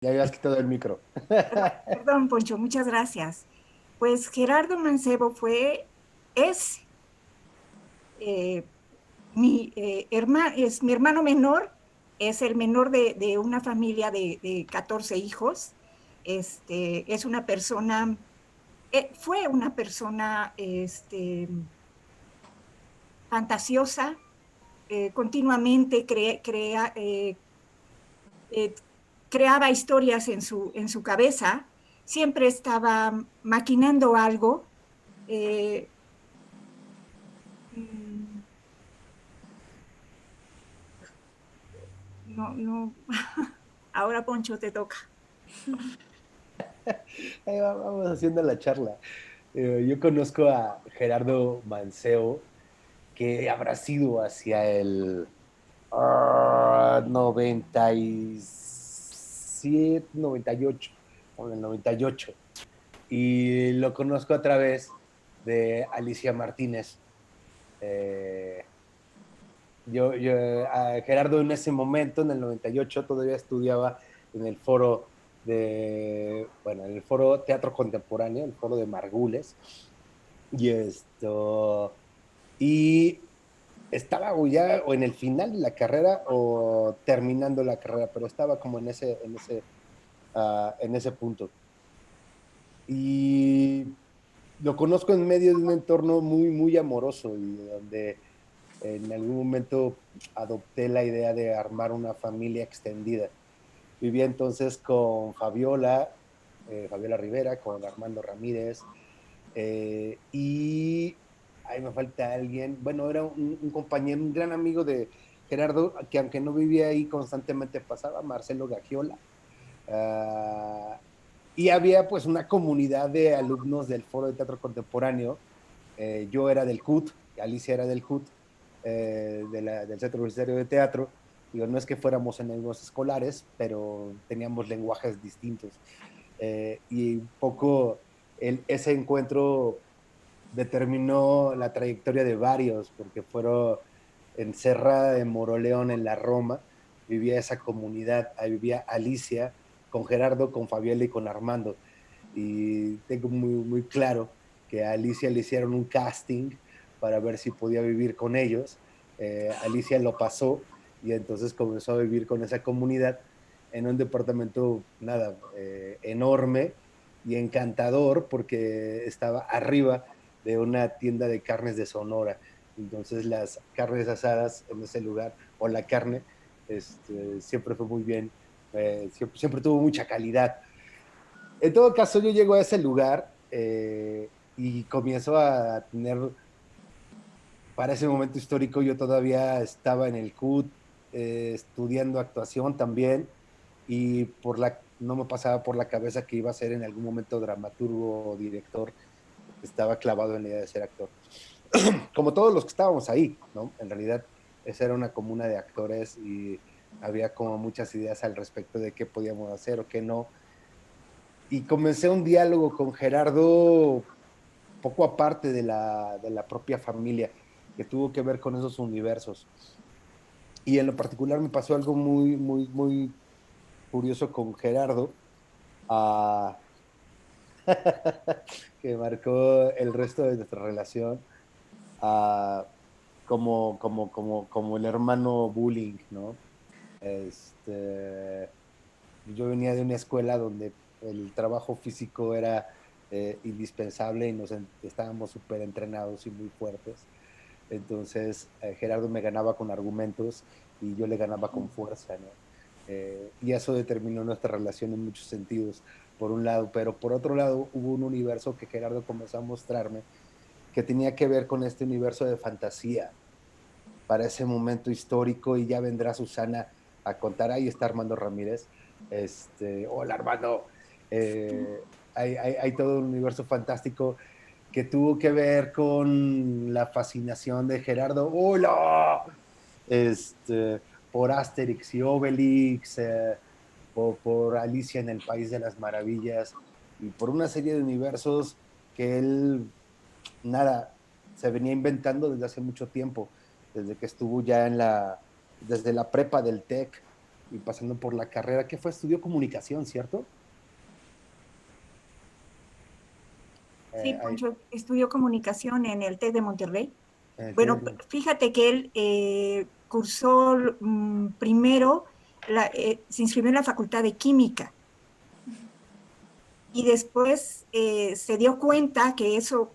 Ya habías quitado el micro. Perdón, Poncho, muchas gracias. Pues Gerardo Mancebo es eh, es mi hermano menor, es el menor de una familia de 14 hijos. Es una persona, fue una persona fantasiosa, continuamente eh, creaba historias en su cabeza, siempre estaba maquinando algo. eh, mm, no, no, ahora Poncho te toca. Vamos haciendo la charla. Yo conozco a Gerardo Manceo, que habrá sido hacia el 97, 98, o en el 98. Y lo conozco a través de Alicia Martínez. Eh, a Gerardo en ese momento, en el 98, todavía estudiaba en el foro en el foro Teatro Contemporáneo, el foro de Margules, y y estaba o ya o en el final de la carrera o terminando la carrera, pero estaba como en ese punto. Y lo conozco en medio de un entorno muy, muy amoroso y donde en algún momento adopté la idea de armar una familia extendida. Vivía entonces con Fabiola Rivera, con Armando Ramírez, y ahí me falta alguien, bueno, era un compañero, un gran amigo de Gerardo, que aunque no vivía ahí constantemente pasaba, Marcelo Gagiola, uh, y había pues una comunidad de alumnos del Foro de Teatro Contemporáneo. Yo era del CUT, Alicia era del CUT, del Centro Universitario de Teatro. Digo, no es que fuéramos enemigos escolares, pero teníamos lenguajes distintos. Y un poco ese encuentro determinó la trayectoria de varios, porque fueron en Serra de Moroleón, en la Roma, vivía esa comunidad, ahí vivía Alicia, con Gerardo, con Fabiola y con Armando. Y tengo muy, muy claro que a Alicia le hicieron un casting para ver si podía vivir con ellos. Alicia lo pasó y entonces comenzó a vivir con esa comunidad en un departamento, nada, enorme y encantador porque estaba arriba de una tienda de carnes de Sonora. Entonces las carnes asadas en ese lugar, o la carne, siempre fue muy bien, siempre tuvo mucha calidad. En todo caso, yo llego a ese lugar y comienzo a tener, para ese momento histórico, yo todavía estaba en el CUT, estudiando actuación también, y no me pasaba por la cabeza que iba a ser en algún momento dramaturgo o director, porque estaba clavado en la idea de ser actor. Como todos los que estábamos ahí, ¿no? En realidad, esa era una comuna de actores y había como muchas ideas al respecto de qué podíamos hacer o qué no. Y comencé un diálogo con Gerardo poco aparte de la propia familia, que tuvo que ver con esos universos. Y en lo particular me pasó algo muy, muy, muy curioso con Gerardo, uh, que marcó el resto de nuestra relación, uh, como el hermano bullying, ¿no? Este, yo venía de una escuela donde el trabajo físico era indispensable y estábamos súper entrenados y muy fuertes. Entonces, Gerardo me ganaba con argumentos y yo le ganaba con fuerza, ¿no? Y eso determinó nuestra relación en muchos sentidos, por un lado, pero por otro lado hubo un universo que Gerardo comenzó a mostrarme que tenía que ver con este universo de fantasía para ese momento histórico, y ya vendrá Susana a contar. Ahí está Armando Ramírez. Hola Armando. Hay todo un universo fantástico que tuvo que ver con la fascinación de Gerardo. ¡Hola! Este, por Asterix y Obelix, por Alicia en el País de las Maravillas y por una serie de universos que él, nada, se venía inventando desde hace mucho tiempo, desde que estuvo ya desde la prepa del TEC. y pasando por la carrera que fue, estudió comunicación, ¿cierto? Sí, Ahí, Poncho estudió comunicación en el TEC de Monterrey. en el Bueno, TED. fíjate que él cursó primero, se inscribió en la Facultad de Química y después se dio cuenta que eso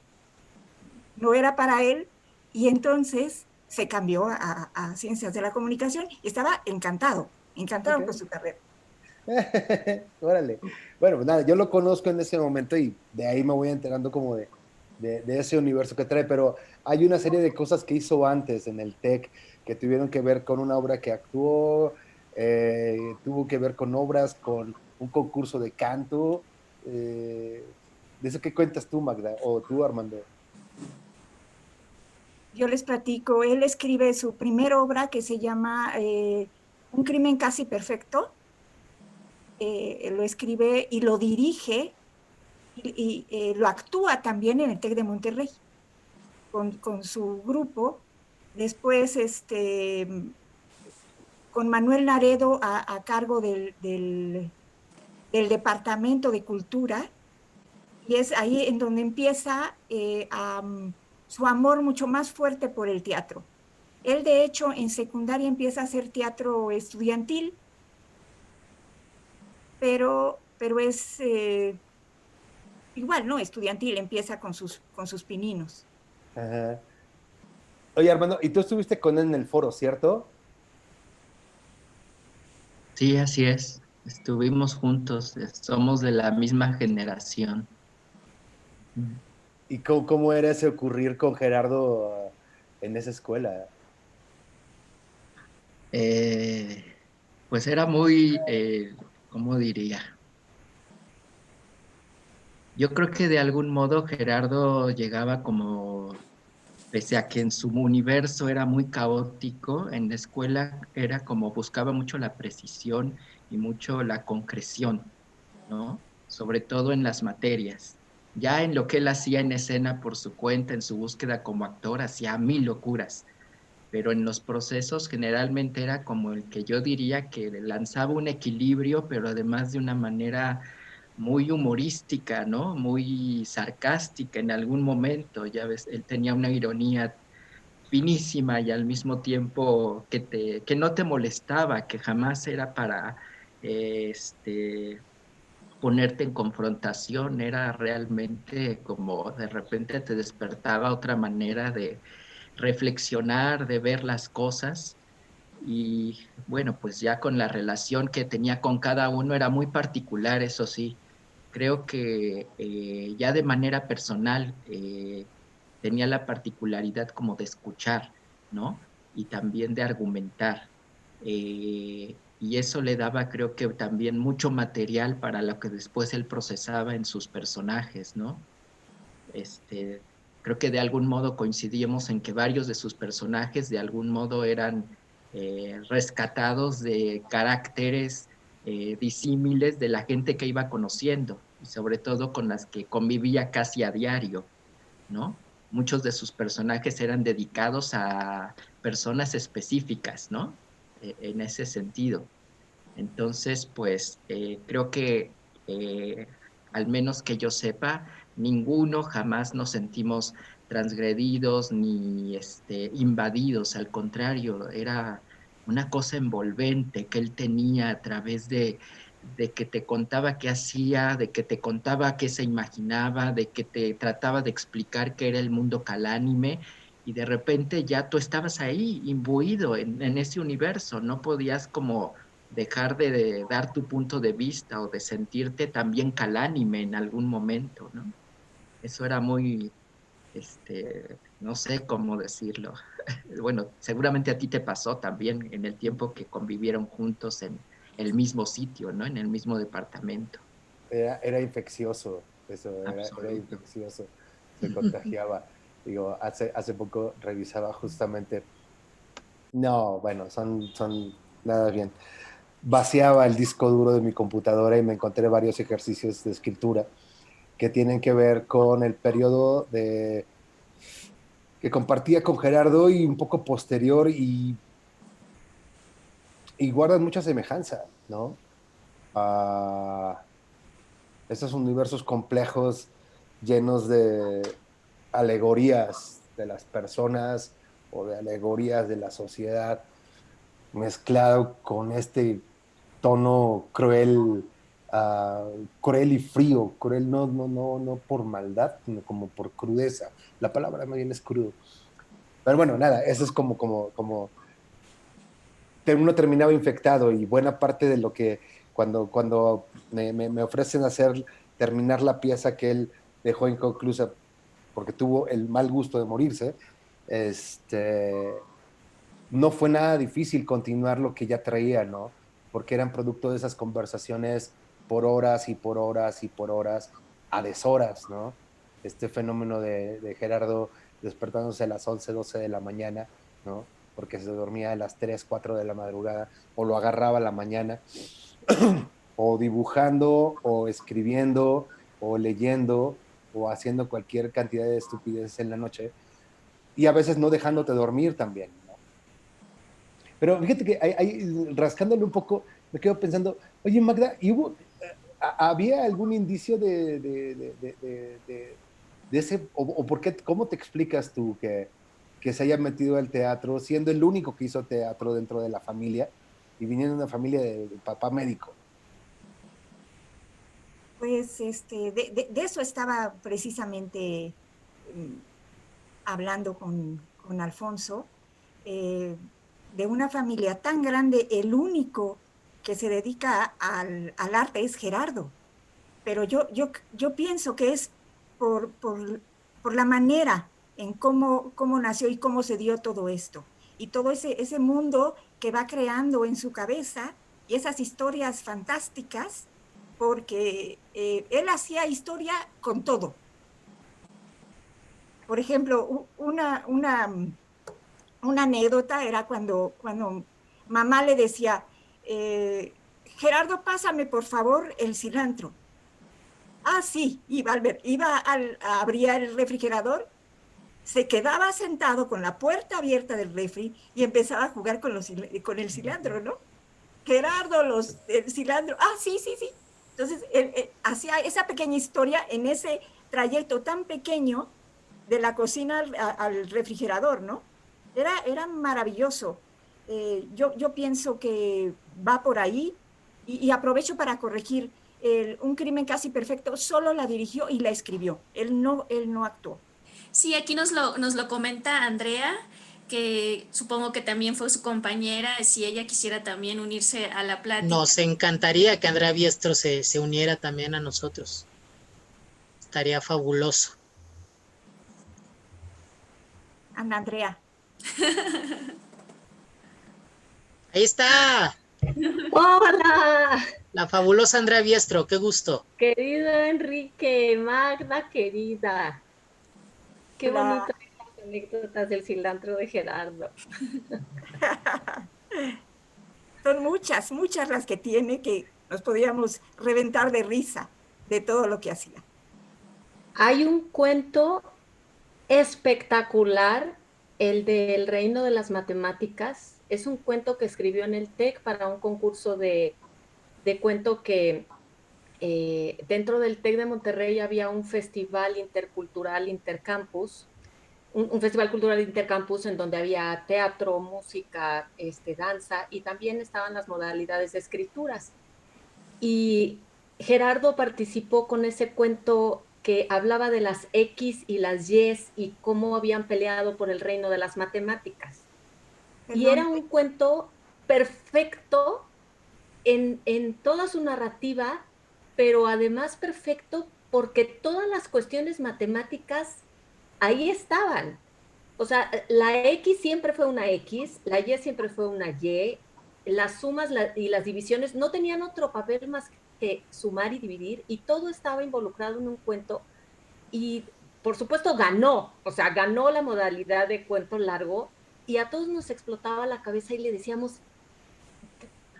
no era para él y entonces se cambió a Ciencias de la Comunicación y estaba encantado, Ok. encantado con su carrera. Órale. Bueno, pues nada, yo lo conozco en ese momento y de ahí me voy enterando como de ese universo que trae, pero hay una serie de cosas que hizo antes en el TEC que tuvieron que ver con una obra que actuó, tuvo que ver con obras, con un concurso de canto. ¿De eso qué cuentas tú, Magda? O tú, Armando. Yo les platico, él escribe su primera obra que se llama Un crimen casi perfecto, lo escribe y lo dirige y lo actúa también en el TEC de Monterrey con su grupo. Después, con Manuel Naredo a cargo del Departamento de Cultura, y es ahí en donde empieza su amor mucho más fuerte por el teatro. Él, de hecho, en secundaria empieza a hacer teatro estudiantil, pero es igual, ¿no? Estudiantil, empieza con sus pininos. Ajá. Oye, Armando, y tú estuviste con él en el foro, ¿cierto? Sí, así es. Estuvimos juntos, somos de la misma generación. Mm. ¿Y cómo era ese ocurrir con Gerardo en esa escuela? Eh, pues era muy, ¿cómo diría? Yo creo que de algún modo Gerardo llegaba como, pese a que en su universo era muy caótico, en la escuela era como buscaba mucho la precisión y mucho la concreción, ¿no? Sobre todo en las materias. Ya en lo que él hacía en escena por su cuenta, en su búsqueda como actor, hacía mil locuras, pero en los procesos generalmente era como el que yo diría que lanzaba un equilibrio, pero además de una manera muy humorística, ¿no? Muy sarcástica en algún momento, ya ves, él tenía una ironía finísima y al mismo tiempo que no te molestaba, que jamás era para ponerte en confrontación, era realmente como de repente te despertaba otra manera de reflexionar, de ver las cosas. Y bueno, pues ya con la relación que tenía con cada uno era muy particular, eso sí. Creo que ya de manera personal tenía la particularidad como de escuchar, ¿no? Y también de argumentar. Y eso le daba, creo que también mucho material para lo que después él procesaba en sus personajes, ¿no? Este, creo que de algún modo coincidíamos en que varios de sus personajes de algún modo eran rescatados de caracteres disímiles de la gente que iba conociendo y sobre todo con las que convivía casi a diario, ¿no? Muchos de sus personajes eran dedicados a personas específicas, ¿no? En ese sentido. Entonces, pues creo que eh, al menos que yo sepa, ninguno jamás nos sentimos transgredidos ni invadidos, al contrario, era una cosa envolvente que él tenía a través de que te contaba qué hacía, de que te contaba qué se imaginaba, de que te trataba de explicar qué era el mundo calánime. Y de repente ya tú estabas ahí, imbuido en ese universo, no podías como dejar de dar tu punto de vista o de sentirte también calánime en algún momento, ¿no? Eso era muy, no sé cómo decirlo. Bueno, seguramente a ti te pasó también en el tiempo que convivieron juntos en el mismo sitio, ¿no? En el mismo departamento. Era infeccioso, eso, era Absoluto. infeccioso, se contagiaba. Digo, hace poco revisaba justamente, no, bueno, son nada bien. Vaciaba el disco duro de mi computadora y me encontré varios ejercicios de escritura que tienen que ver con el periodo que compartía con Gerardo y un poco posterior y y guardan mucha semejanza, ¿no? A estos universos complejos llenos de alegorías de las personas o de alegorías de la sociedad, mezclado con este tono cruel, cruel y frío, cruel no por maldad, sino como por crudeza. La palabra más bien es crudo. Pero bueno, nada, eso es como uno terminaba infectado y buena parte de lo que cuando me ofrecen terminar la pieza que él dejó inconclusa porque tuvo el mal gusto de morirse, no fue nada difícil continuar lo que ya traía, ¿no? Porque eran producto de esas conversaciones por horas y por horas y por horas, a deshoras, ¿no? Este fenómeno de Gerardo despertándose a las 11 12 de la mañana, ¿no? Porque se dormía a las 3 4 de la madrugada, o lo agarraba a la mañana, o dibujando, o escribiendo, o leyendo, o haciendo cualquier cantidad de estupideces en la noche, y a veces no dejándote dormir también, ¿no? Pero fíjate que rascándole un poco, me quedo pensando, oye Magda, ¿había algún indicio de ese, o por qué, cómo te explicas tú que se haya metido al teatro, siendo el único que hizo teatro dentro de la familia y viniendo de una familia de papá médico? Pues de eso estaba precisamente mm, hablando con Alfonso, eh, de una familia tan grande, el único que se dedica al arte es Gerardo, pero yo pienso que es por la manera en cómo nació y cómo se dio todo esto, y todo ese mundo que va creando en su cabeza y esas historias fantásticas, porque él hacía historia con todo. Por ejemplo, una anécdota era cuando mamá le decía, Gerardo, pásame por favor el cilantro. Ah, sí, a abrir el refrigerador, se quedaba sentado con la puerta abierta del refri y empezaba a jugar con el cilantro, ¿no? Gerardo, el cilantro. Ah, sí, sí, sí. Entonces, él hacía esa pequeña historia en ese trayecto tan pequeño de la cocina al refrigerador, ¿no? Era maravilloso. Yo pienso que va por ahí y aprovecho para corregir. Un crimen casi perfecto solo la dirigió y la escribió. Él no actuó. Sí, aquí nos lo comenta Andrea, que supongo que también fue su compañera, si ella quisiera también unirse a la plática. Nos encantaría que Andrea Biestro se uniera también a nosotros. Estaría fabuloso. Ana Andrea. Ahí está. Hola, La fabulosa Andrea Biestro, qué gusto. querido Enrique, Magda querida. Qué Hola. bonito estas anécdotas del cilantro de Gerardo. Son muchas las que tiene que nos podíamos reventar de risa de todo lo que hacía. Hay un cuento espectacular, el del Reino de las Matemáticas. Es un cuento que escribió en el TEC para un concurso de cuento que dentro del TEC de Monterrey había un festival intercultural intercampus, un festival cultural intercampus en donde había teatro, música, danza, y también estaban las modalidades de escrituras. Y Gerardo participó con ese cuento que hablaba de las X y las Y y cómo habían peleado por el reino de las matemáticas. Y era un cuento perfecto en toda su narrativa, pero además perfecto porque todas las cuestiones matemáticas ahí estaban. O sea, la X siempre fue una X, la Y siempre fue una Y, las sumas y las divisiones no tenían otro papel más que sumar y dividir, y todo estaba involucrado en un cuento. Y por supuesto ganó, o sea, ganó la modalidad de cuento largo, y a todos nos explotaba la cabeza y le decíamos,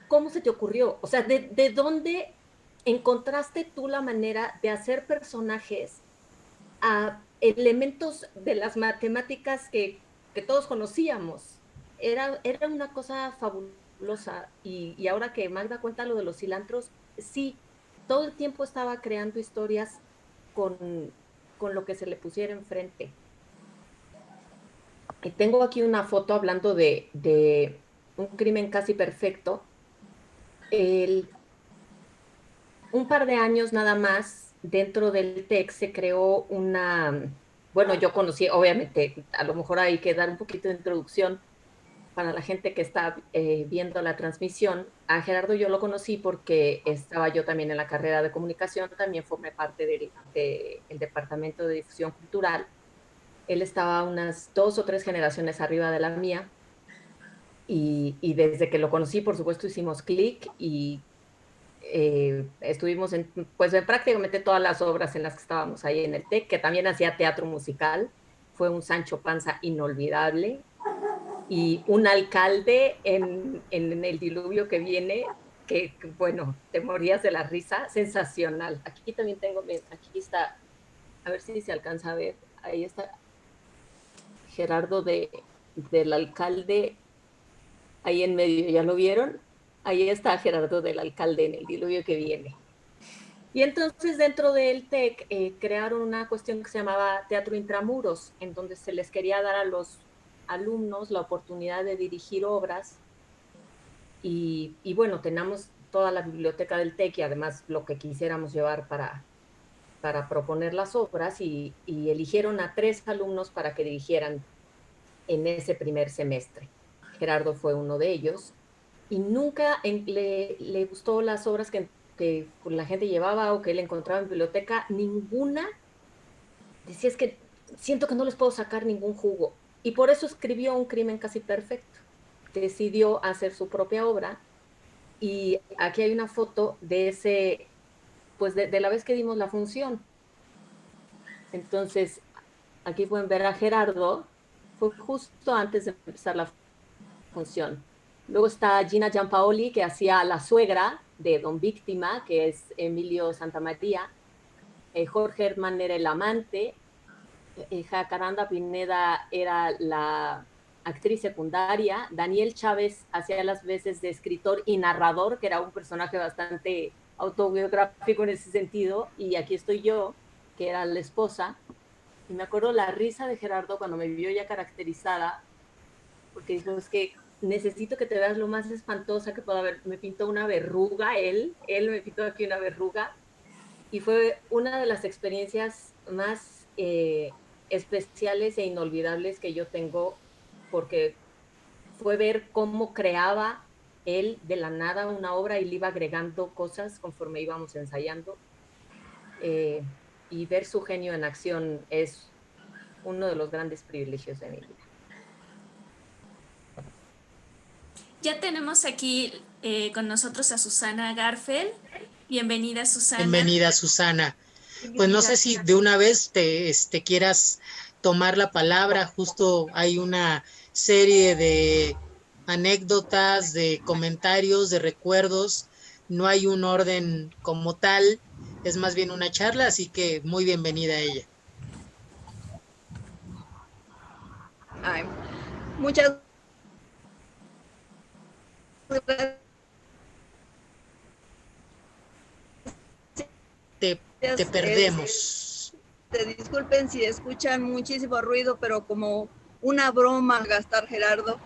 ¿cómo se te ocurrió? O sea, ¿de dónde encontraste tú la manera de hacer personajes a elementos de las matemáticas que todos conocíamos? Era una cosa fabulosa. fabulosa. Y ahora que Magda cuenta lo de los cilantros, sí, todo el tiempo estaba creando historias con lo que se le pusiera enfrente. Y tengo aquí una foto hablando de un crimen casi perfecto. Un par de años nada más, dentro del TEC se creó bueno, yo conocí, obviamente, a lo mejor hay que dar un poquito de introducción para la gente que está viendo la transmisión. A Gerardo yo lo conocí porque estaba yo también en la carrera de comunicación, también formé parte del departamento de difusión cultural. Él estaba unas 2 o 3 generaciones arriba de la mía, y desde que lo conocí, por supuesto, hicimos clic y estuvimos en prácticamente todas las obras en las que estábamos ahí en el TEC, que también hacía teatro musical. Fue un Sancho Panza inolvidable, y un alcalde en El diluvio que viene, que bueno, te morías de la risa, sensacional. Aquí también tengo, aquí está, a ver si se alcanza a ver, ahí está Gerardo del alcalde, ahí en medio, ¿ya lo vieron? Ahí está Gerardo del alcalde en El diluvio que viene. Y entonces dentro del TEC crearon una cuestión que se llamaba Teatro Intramuros, en donde se les quería dar a los alumnos la oportunidad de dirigir obras. Y bueno, tenemos toda la biblioteca del TEC y además lo que quisiéramos llevar para proponer las obras, y eligieron a 3 alumnos para que dirigieran en ese primer semestre. Gerardo fue uno de ellos, y nunca le gustó las obras que la gente llevaba o que él encontraba en biblioteca, ninguna. Decía, es que siento que no les puedo sacar ningún jugo. Y por eso escribió Un crimen casi perfecto. Decidió hacer su propia obra, y aquí hay una foto de ese, pues de la vez que dimos la función. Entonces, aquí pueden ver a Gerardo, fue justo antes de empezar la función. Luego está Gina Giampaoli, que hacía la suegra de Don Víctima, que es Emilio Santamaría. Jorge Herman era el amante. Jacaranda Pineda era la actriz secundaria. Daniel Chávez hacía las veces de escritor y narrador, que era un personaje bastante autobiográfico en ese sentido. Y aquí estoy yo, que era la esposa. Y me acuerdo la risa de Gerardo cuando me vio ya caracterizada, porque dijo, es que necesito que te veas lo más espantosa que pueda haber. Me pintó una verruga, él me pintó aquí una verruga, y fue una de las experiencias más especiales e inolvidables que yo tengo, porque fue ver cómo creaba él de la nada una obra y le iba agregando cosas conforme íbamos ensayando, y ver su genio en acción es uno de los grandes privilegios de mi vida. Ya tenemos aquí con nosotros a Susana Garfel. Bienvenida, Susana. Bienvenida, Susana. Pues no sé si de una vez te quieras tomar la palabra. Justo hay una serie de anécdotas, de comentarios, de recuerdos. No hay un orden como tal, es más bien una charla, así que muy bienvenida a ella. Ay, muchas gracias. Te perdemos. Disculpen si escuchan muchísimo ruido, pero como una broma al gastar Gerardo.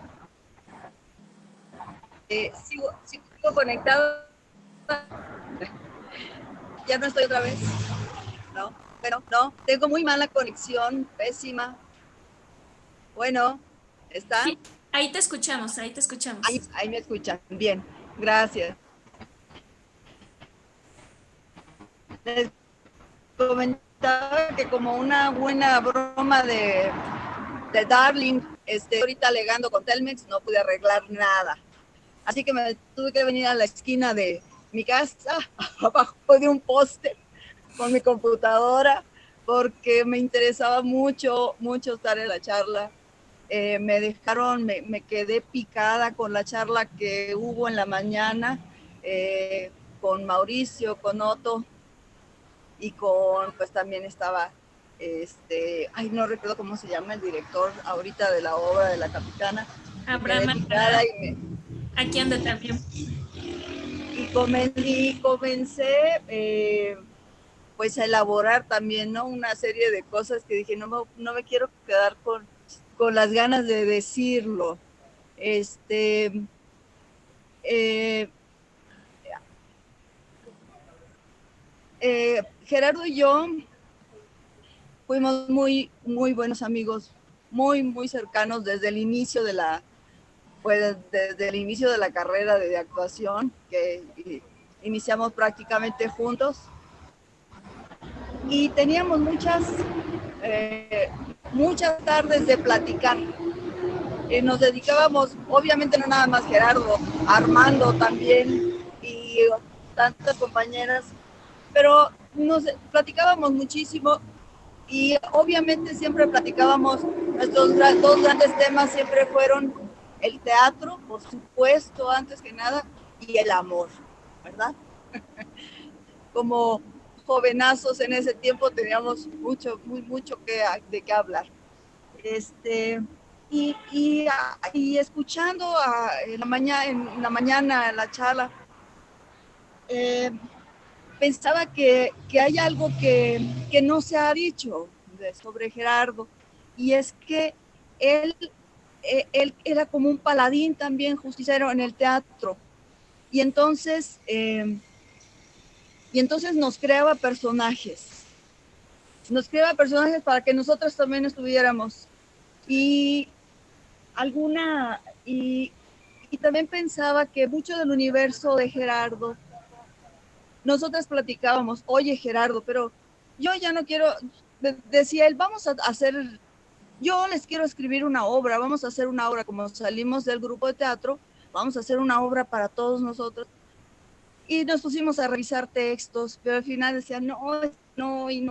Sigo conectado. Ya no estoy otra vez. No, pero no, tengo muy mala conexión, pésima. Bueno, ¿está? Sí, ahí te escuchamos, ahí te escuchamos. Ahí me escuchan. Bien, gracias. Les comentaba que como una buena broma de Darling, ahorita alegando con Telmex, no pude arreglar nada. Así que me tuve que venir a la esquina de mi casa, abajo de un póster, con mi computadora, porque me interesaba mucho estar en la charla. Me quedé picada con la charla que hubo en la mañana, con Mauricio, con Otto, y pues también estaba, no recuerdo cómo se llama el director ahorita de la obra de La Capitana. Abraham. Aquí ando también. Y comencé pues a elaborar también, ¿no? Una serie de cosas que dije, no me quiero quedar con las ganas de decirlo. Gerardo y yo fuimos muy, muy buenos amigos, muy, muy cercanos desde el inicio de la carrera de actuación, que iniciamos prácticamente juntos. Y teníamos muchas tardes de platicar. Nos dedicábamos, obviamente no nada más Gerardo, Armando también y tantas compañeras, pero nos platicábamos muchísimo y obviamente siempre platicábamos, nuestros dos grandes temas siempre fueron el teatro, por supuesto, antes que nada, y el amor, ¿verdad? Como jovenazos en ese tiempo teníamos mucho de qué hablar. Y escuchando en la mañana la charla, pensaba que hay algo que no se ha dicho sobre Gerardo, y es que él era como un paladín también justiciero en el teatro, y entonces nos creaba personajes para que nosotros también estuviéramos. Y también pensaba que mucho del universo de Gerardo, nosotras platicábamos, oye Gerardo, pero yo ya no quiero, decía él, vamos a hacer, yo les quiero escribir una obra, vamos a hacer una obra, como salimos del grupo de teatro, vamos a hacer una obra para todos nosotros. Y nos pusimos a revisar textos, pero al final decía, no. Y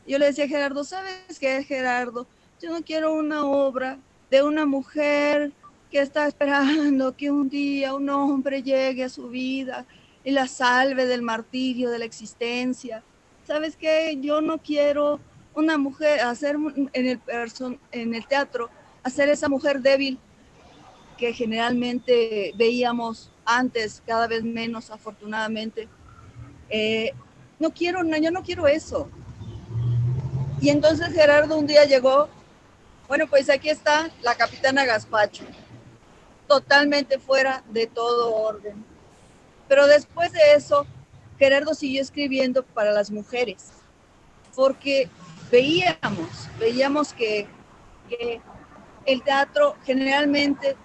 yo le decía a Gerardo, ¿sabes qué, Gerardo? Yo no quiero una obra de una mujer que está esperando que un día un hombre llegue a su vida y la salve del martirio de la existencia. ¿Sabes qué? Yo no quiero una mujer, hacer en el teatro, hacer esa mujer débil que generalmente veíamos antes, cada vez menos, afortunadamente. Yo no quiero eso. Y entonces Gerardo un día llegó, bueno, pues aquí está la capitana Gaspacho, totalmente fuera de todo orden. Pero después de eso, Gerardo siguió escribiendo para las mujeres, porque veíamos que el teatro generalmente,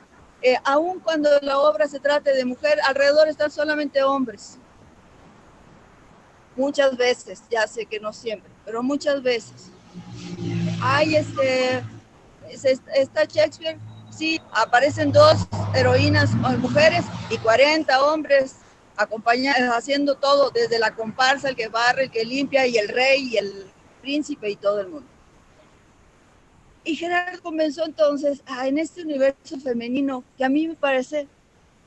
aun cuando la obra se trate de mujer, alrededor están solamente hombres. Muchas veces, ya sé que no siempre, pero muchas veces. Está Shakespeare, sí, aparecen 2 heroínas mujeres y 40 hombres haciendo todo, desde la comparsa, el que barre, el que limpia, y el rey, y el príncipe, y todo el mundo. Y Gerardo comenzó entonces en este universo femenino, que a mí me parece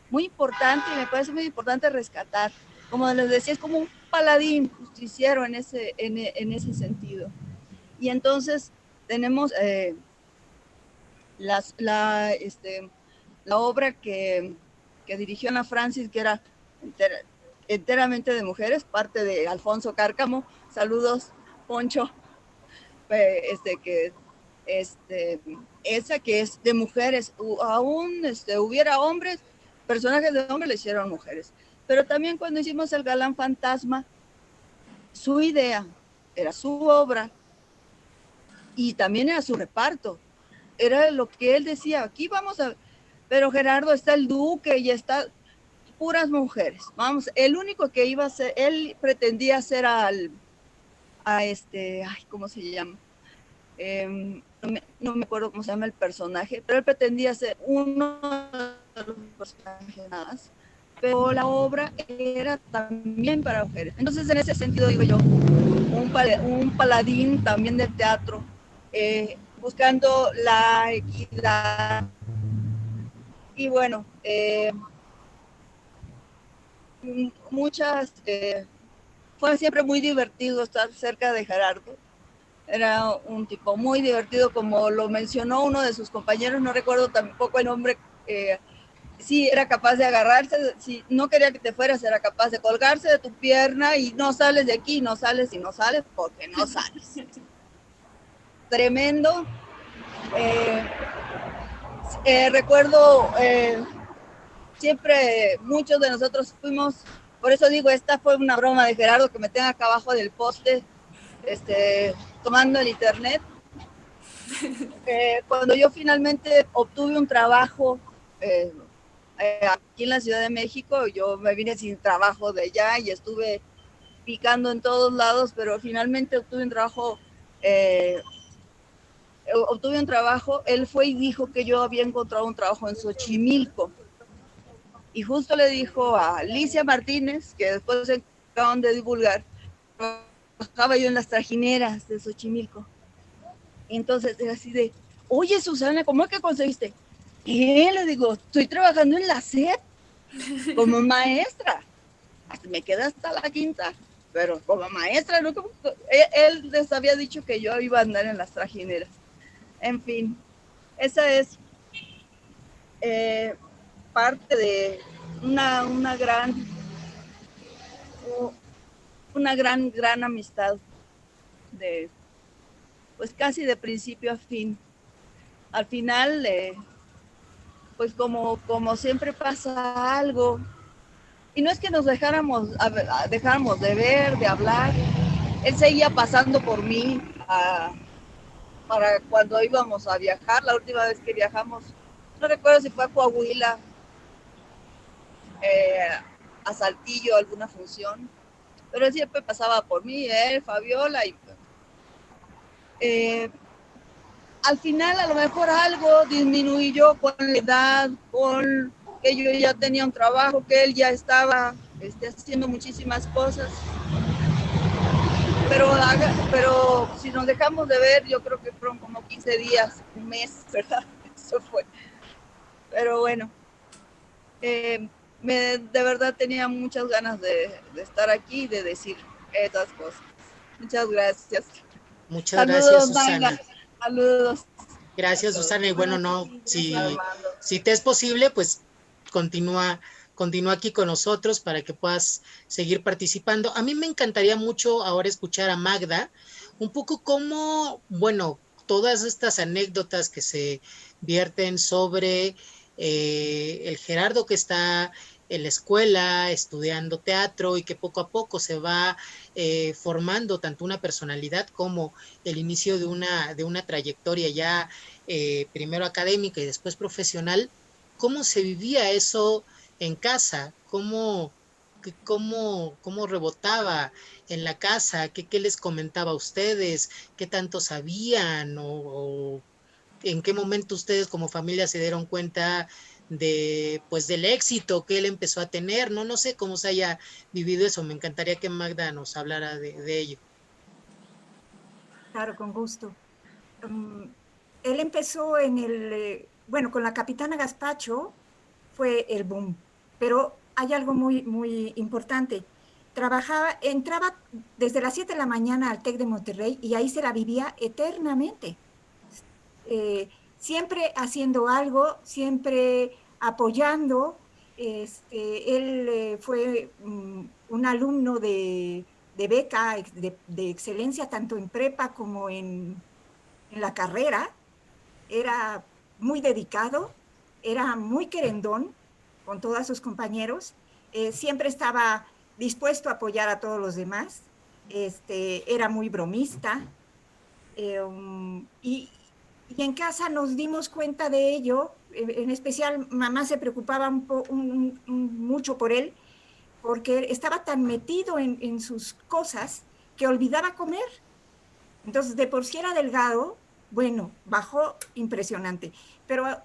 muy importante, y me parece muy importante rescatar. Como les decía, es como un paladín justiciero en ese sentido. Y entonces tenemos la obra que dirigió Ana Francis, que era enteramente de mujeres, parte de Alfonso Cárcamo. Saludos, Poncho. Esa que es de mujeres, aún hubiera hombres, personajes de hombres le hicieron mujeres. Pero también cuando hicimos El Galán Fantasma, su idea era su obra y también era su reparto. Era lo que él decía, aquí vamos a... Pero Gerardo, está el duque y está puras mujeres. Vamos, el único que iba a ser, él pretendía ser ¿cómo se llama? No me acuerdo cómo se llama el personaje, pero él pretendía ser uno de los personajes nada más. Pero la obra era también para mujeres. Entonces, en ese sentido, digo yo, un paladín también del teatro, buscando la equidad. Y bueno, fue siempre muy divertido estar cerca de Gerardo. Era un tipo muy divertido, como lo mencionó uno de sus compañeros, no recuerdo tampoco el nombre sí era capaz de agarrarse, si no quería que te fueras, era capaz de colgarse de tu pierna y no sales de aquí, no sales y no sales porque no sales. Tremendo. Recuerdo, siempre muchos de nosotros fuimos, por eso digo, esta fue una broma de Gerardo, que me tenga acá abajo del poste, tomando el internet. Cuando yo finalmente obtuve un trabajo aquí en la Ciudad de México, yo me vine sin trabajo de allá y estuve picando en todos lados, pero finalmente obtuve un trabajo. Él fue y dijo que yo había encontrado un trabajo en Xochimilco. Y justo le dijo a Alicia Martínez, que después se acaban de divulgar, trabajaba yo en las trajineras de Xochimilco. Entonces era así de, oye Susana, ¿cómo es que conseguiste? Le digo, estoy trabajando en la SEP como maestra. Me quedé hasta la quinta, pero como maestra, ¿no? Él les había dicho que yo iba a andar en las trajineras. En fin, esa es parte de una gran amistad, pues casi de principio a fin. Al final, pues como siempre pasa algo, y no es que nos dejáramos de ver, de hablar, él seguía pasando por mí para cuando íbamos a viajar. La última vez que viajamos, no recuerdo si fue a Coahuila, a Saltillo, alguna función, pero él siempre pasaba por mí, Fabiola, y al final a lo mejor algo disminuí yo con la edad, con que yo ya tenía un trabajo, que él ya estaba haciendo muchísimas cosas, pero si nos dejamos de ver, yo creo que fueron como 15 días, un mes, ¿verdad? Eso fue. Pero bueno, de verdad tenía muchas ganas de estar aquí y de decir estas cosas. Muchas gracias. Muchas Saludos, gracias, Susana. Mayra. Saludos. Gracias, Susana. Y bueno, no, si te es posible, pues continúa aquí con nosotros para que puedas seguir participando. A mí me encantaría mucho ahora escuchar a Magda, un poco cómo, bueno, todas estas anécdotas que se vierten sobre el Gerardo que está en la escuela estudiando teatro y que poco a poco se va formando tanto una personalidad como el inicio de una trayectoria ya primero académica y después profesional. ¿Cómo se vivía eso en casa? ¿Cómo rebotaba en la casa? ¿Qué les comentaba a ustedes? ¿Qué tanto sabían? ¿O en qué momento ustedes como familia se dieron cuenta pues del éxito que él empezó a tener? No sé cómo se haya vivido eso. Me encantaría que Magda nos hablara de ello. Claro, con gusto. Él empezó con la Capitana Gazpacho fue el boom, pero hay algo muy, muy importante. Entraba desde las 7 de la mañana al TEC de Monterrey y ahí se la vivía eternamente. Siempre haciendo algo, siempre apoyando. Él fue un alumno de beca, de excelencia, tanto en prepa como en la carrera. Era muy dedicado, era muy querendón con todos sus compañeros, siempre estaba dispuesto a apoyar a todos los demás, era muy bromista, y en casa nos dimos cuenta de ello. En especial mamá se preocupaba mucho por él, porque estaba tan metido en sus cosas que olvidaba comer. Entonces, de por sí era delgado, bueno, bajó impresionante, pero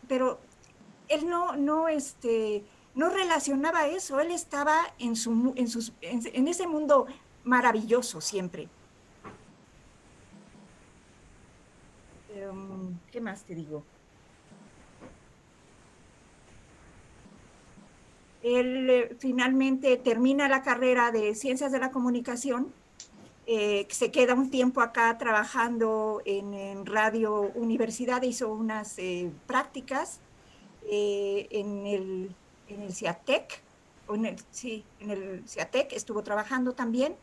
él no relacionaba eso. Él estaba en ese mundo maravilloso siempre. ¿Qué más te digo? Él finalmente termina la carrera de Ciencias de la Comunicación, se queda un tiempo acá trabajando en Radio Universidad, hizo unas prácticas, en el CIATEC, en el CIATEC estuvo trabajando también.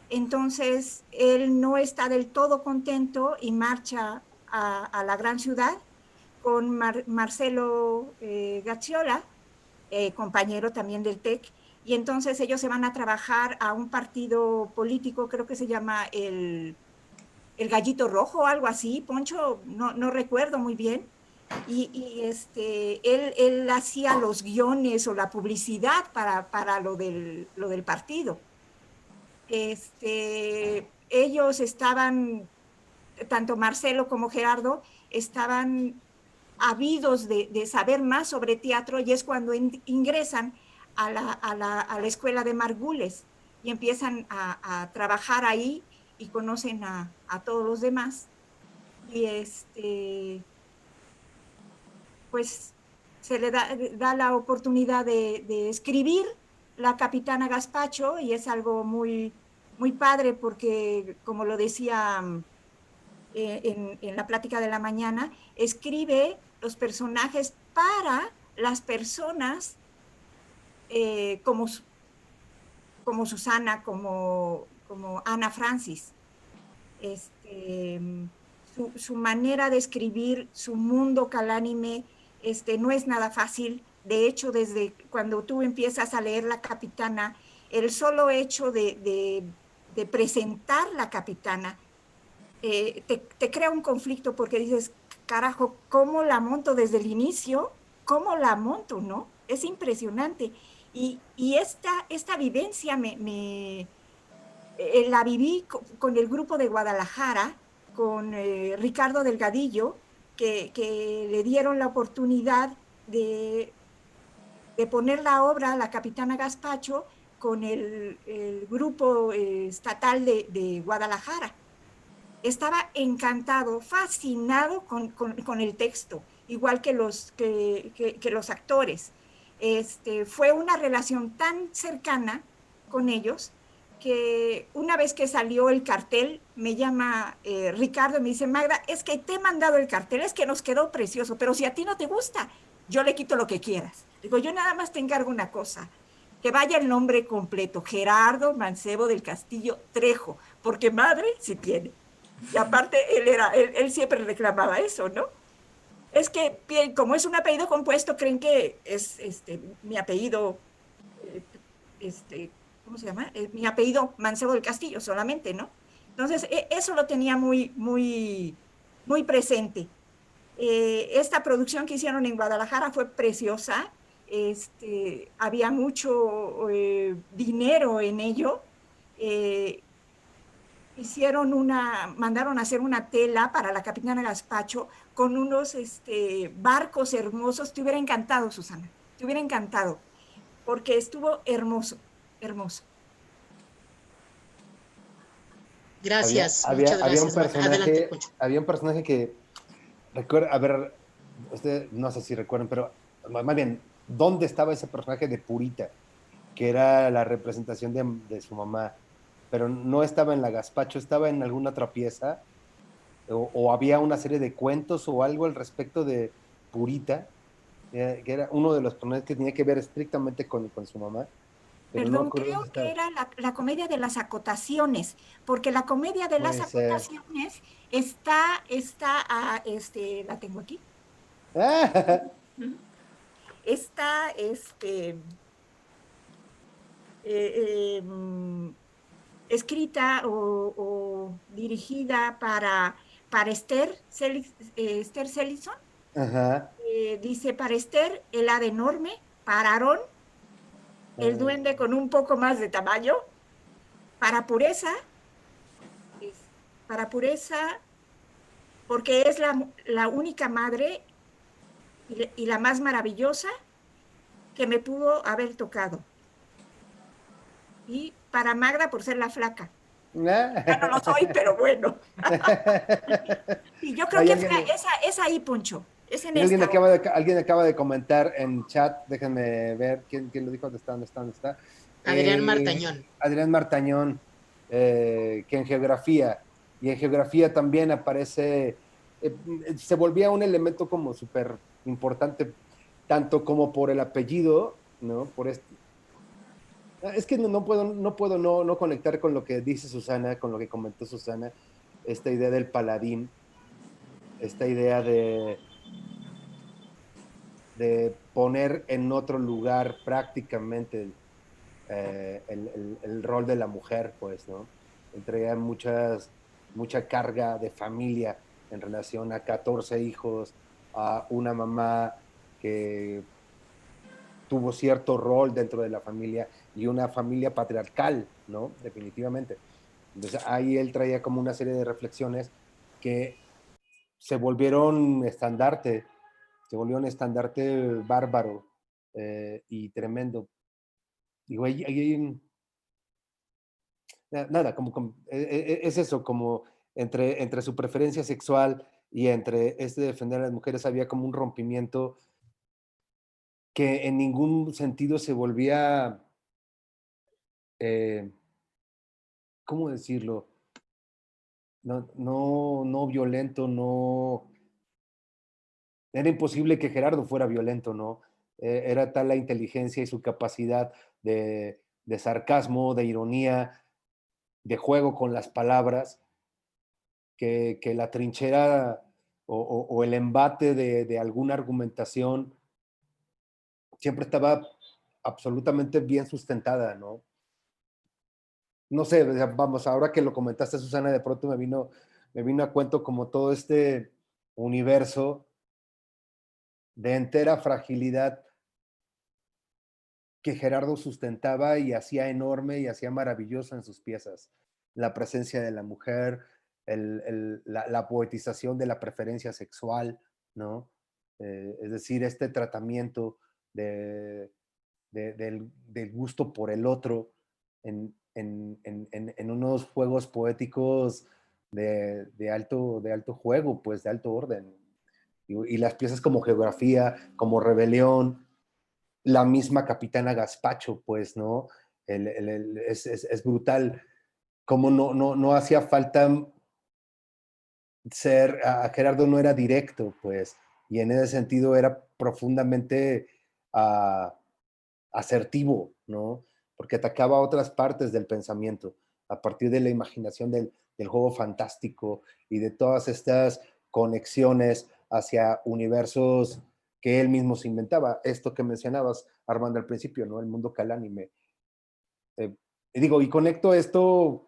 Entonces, él no está del todo contento y marcha a la gran ciudad con Marcelo Gacciola, compañero también del TEC, y entonces ellos se van a trabajar a un partido político, creo que se llama el Gallito Rojo o algo así, Poncho, no recuerdo muy bien, él hacía los guiones o la publicidad para lo del partido. Ellos estaban, tanto Marcelo como Gerardo, estaban ávidos de saber más sobre teatro, y es cuando ingresan a la escuela de Margules y empiezan a trabajar ahí y conocen a todos los demás. Y pues se le da la oportunidad de escribir La Capitana Gazpacho, y es algo muy, muy padre porque, como lo decía en la plática de la mañana, escribe los personajes para las personas como Susana, como Ana Francis. Su manera de escribir, su mundo calánime, no es nada fácil. De hecho, desde cuando tú empiezas a leer La Capitana, el solo hecho de presentar La Capitana te crea un conflicto, porque dices, carajo, ¿cómo la monto desde el inicio? ¿Cómo la monto, no? Es impresionante. Y esta vivencia la viví con el grupo de Guadalajara, con Ricardo Delgadillo, que le dieron la oportunidad de poner la obra La Capitana Gazpacho con el grupo estatal de Guadalajara. Estaba encantado, fascinado con el texto, igual que los actores. Fue una relación tan cercana con ellos que una vez que salió el cartel, me llama Ricardo y me dice, Magda, es que te he mandado el cartel, es que nos quedó precioso, pero si a ti no te gusta, yo le quito lo que quieras. Digo, yo nada más te encargo una cosa, que vaya el nombre completo, Gerardo Mancebo del Castillo Trejo, porque madre sí tiene. Y aparte él siempre reclamaba eso, ¿no? Es que como es un apellido compuesto, creen que es mi apellido, ¿cómo se llama? Mi apellido Mancebo del Castillo solamente, ¿no? Entonces, eso lo tenía muy, muy, muy presente. Esta producción que hicieron en Guadalajara fue preciosa. Había mucho dinero en ello. Mandaron a hacer una tela para La Capitana Gazpacho con unos barcos hermosos. Te hubiera encantado, Susana, te hubiera encantado, porque estuvo hermoso, hermoso. Gracias, muchas gracias. Adelante, había un personaje que recuerda, a ver, usted no sé si recuerdan, pero más bien, ¿dónde estaba ese personaje de Purita? Que era la representación de su mamá, pero no estaba en la Gazpacho, estaba en alguna otra pieza, o había una serie de cuentos o algo al respecto de Purita, que era uno de los personajes que tenía que ver estrictamente con su mamá. Perdón, no creo que era la comedia de las acotaciones, porque la comedia de las acotaciones está la tengo aquí. Está escrita o dirigida para Esther Sellison. Ajá. Dice, para Esther, el hada enorme, para Aarón, el duende con un poco más de tamaño, para Pureza, porque es la única madre y la más maravillosa que me pudo haber tocado. Y para Magda, por ser la flaca. Ya no lo soy, pero bueno. Y yo creo que es ahí, Poncho. Es en alguien acaba de comentar en chat, déjenme ver quién lo dijo, ¿dónde está? Adrián Martañón. Adrián Martañón, que en geografía también aparece, se volvía un elemento como súper importante. tanto como por el apellido, ¿no? Por este. Es que no puedo no conectar con lo que dice Susana, con lo que comentó Susana, esta idea del paladín, esta idea de poner en otro lugar prácticamente el rol de la mujer, pues, ¿no? Entrega mucha carga de familia en relación a 14 hijos, a una mamá que tuvo cierto rol dentro de la familia y una familia patriarcal, ¿no? Definitivamente. Entonces ahí él traía como una serie de reflexiones que se volvieron estandarte bárbaro y tremendo. Digo, nada, es eso, como entre su preferencia sexual y entre defender a las mujeres había como un rompimiento que en ningún sentido se volvía, ¿cómo decirlo? No violento, no. Era imposible que Gerardo fuera violento, ¿no? Era tal la inteligencia y su capacidad de sarcasmo, de ironía, de juego con las palabras, que la trinchera o el embate de alguna argumentación siempre estaba absolutamente bien sustentada, ¿no? No sé, vamos, ahora que lo comentaste, Susana, de pronto me vino a cuento como todo este universo de entera fragilidad que Gerardo sustentaba y hacía enorme y hacía maravillosa en sus piezas. La presencia de la mujer, la poetización de la preferencia sexual, ¿no? Es decir, este tratamiento del gusto por el otro en unos juegos poéticos de alto juego, pues de alto orden. Y las piezas como Geografía, como Rebelión, la misma Capitana Gazpacho, pues, ¿no? Es brutal cómo no hacía falta a Gerardo no era directo, pues, y en ese sentido era profundamente asertivo, ¿no? Porque atacaba otras partes del pensamiento, a partir de la imaginación del juego fantástico y de todas estas conexiones hacia universos que él mismo se inventaba. Esto que mencionabas, Armando, al principio, ¿no? El mundo calánime. Y conecto esto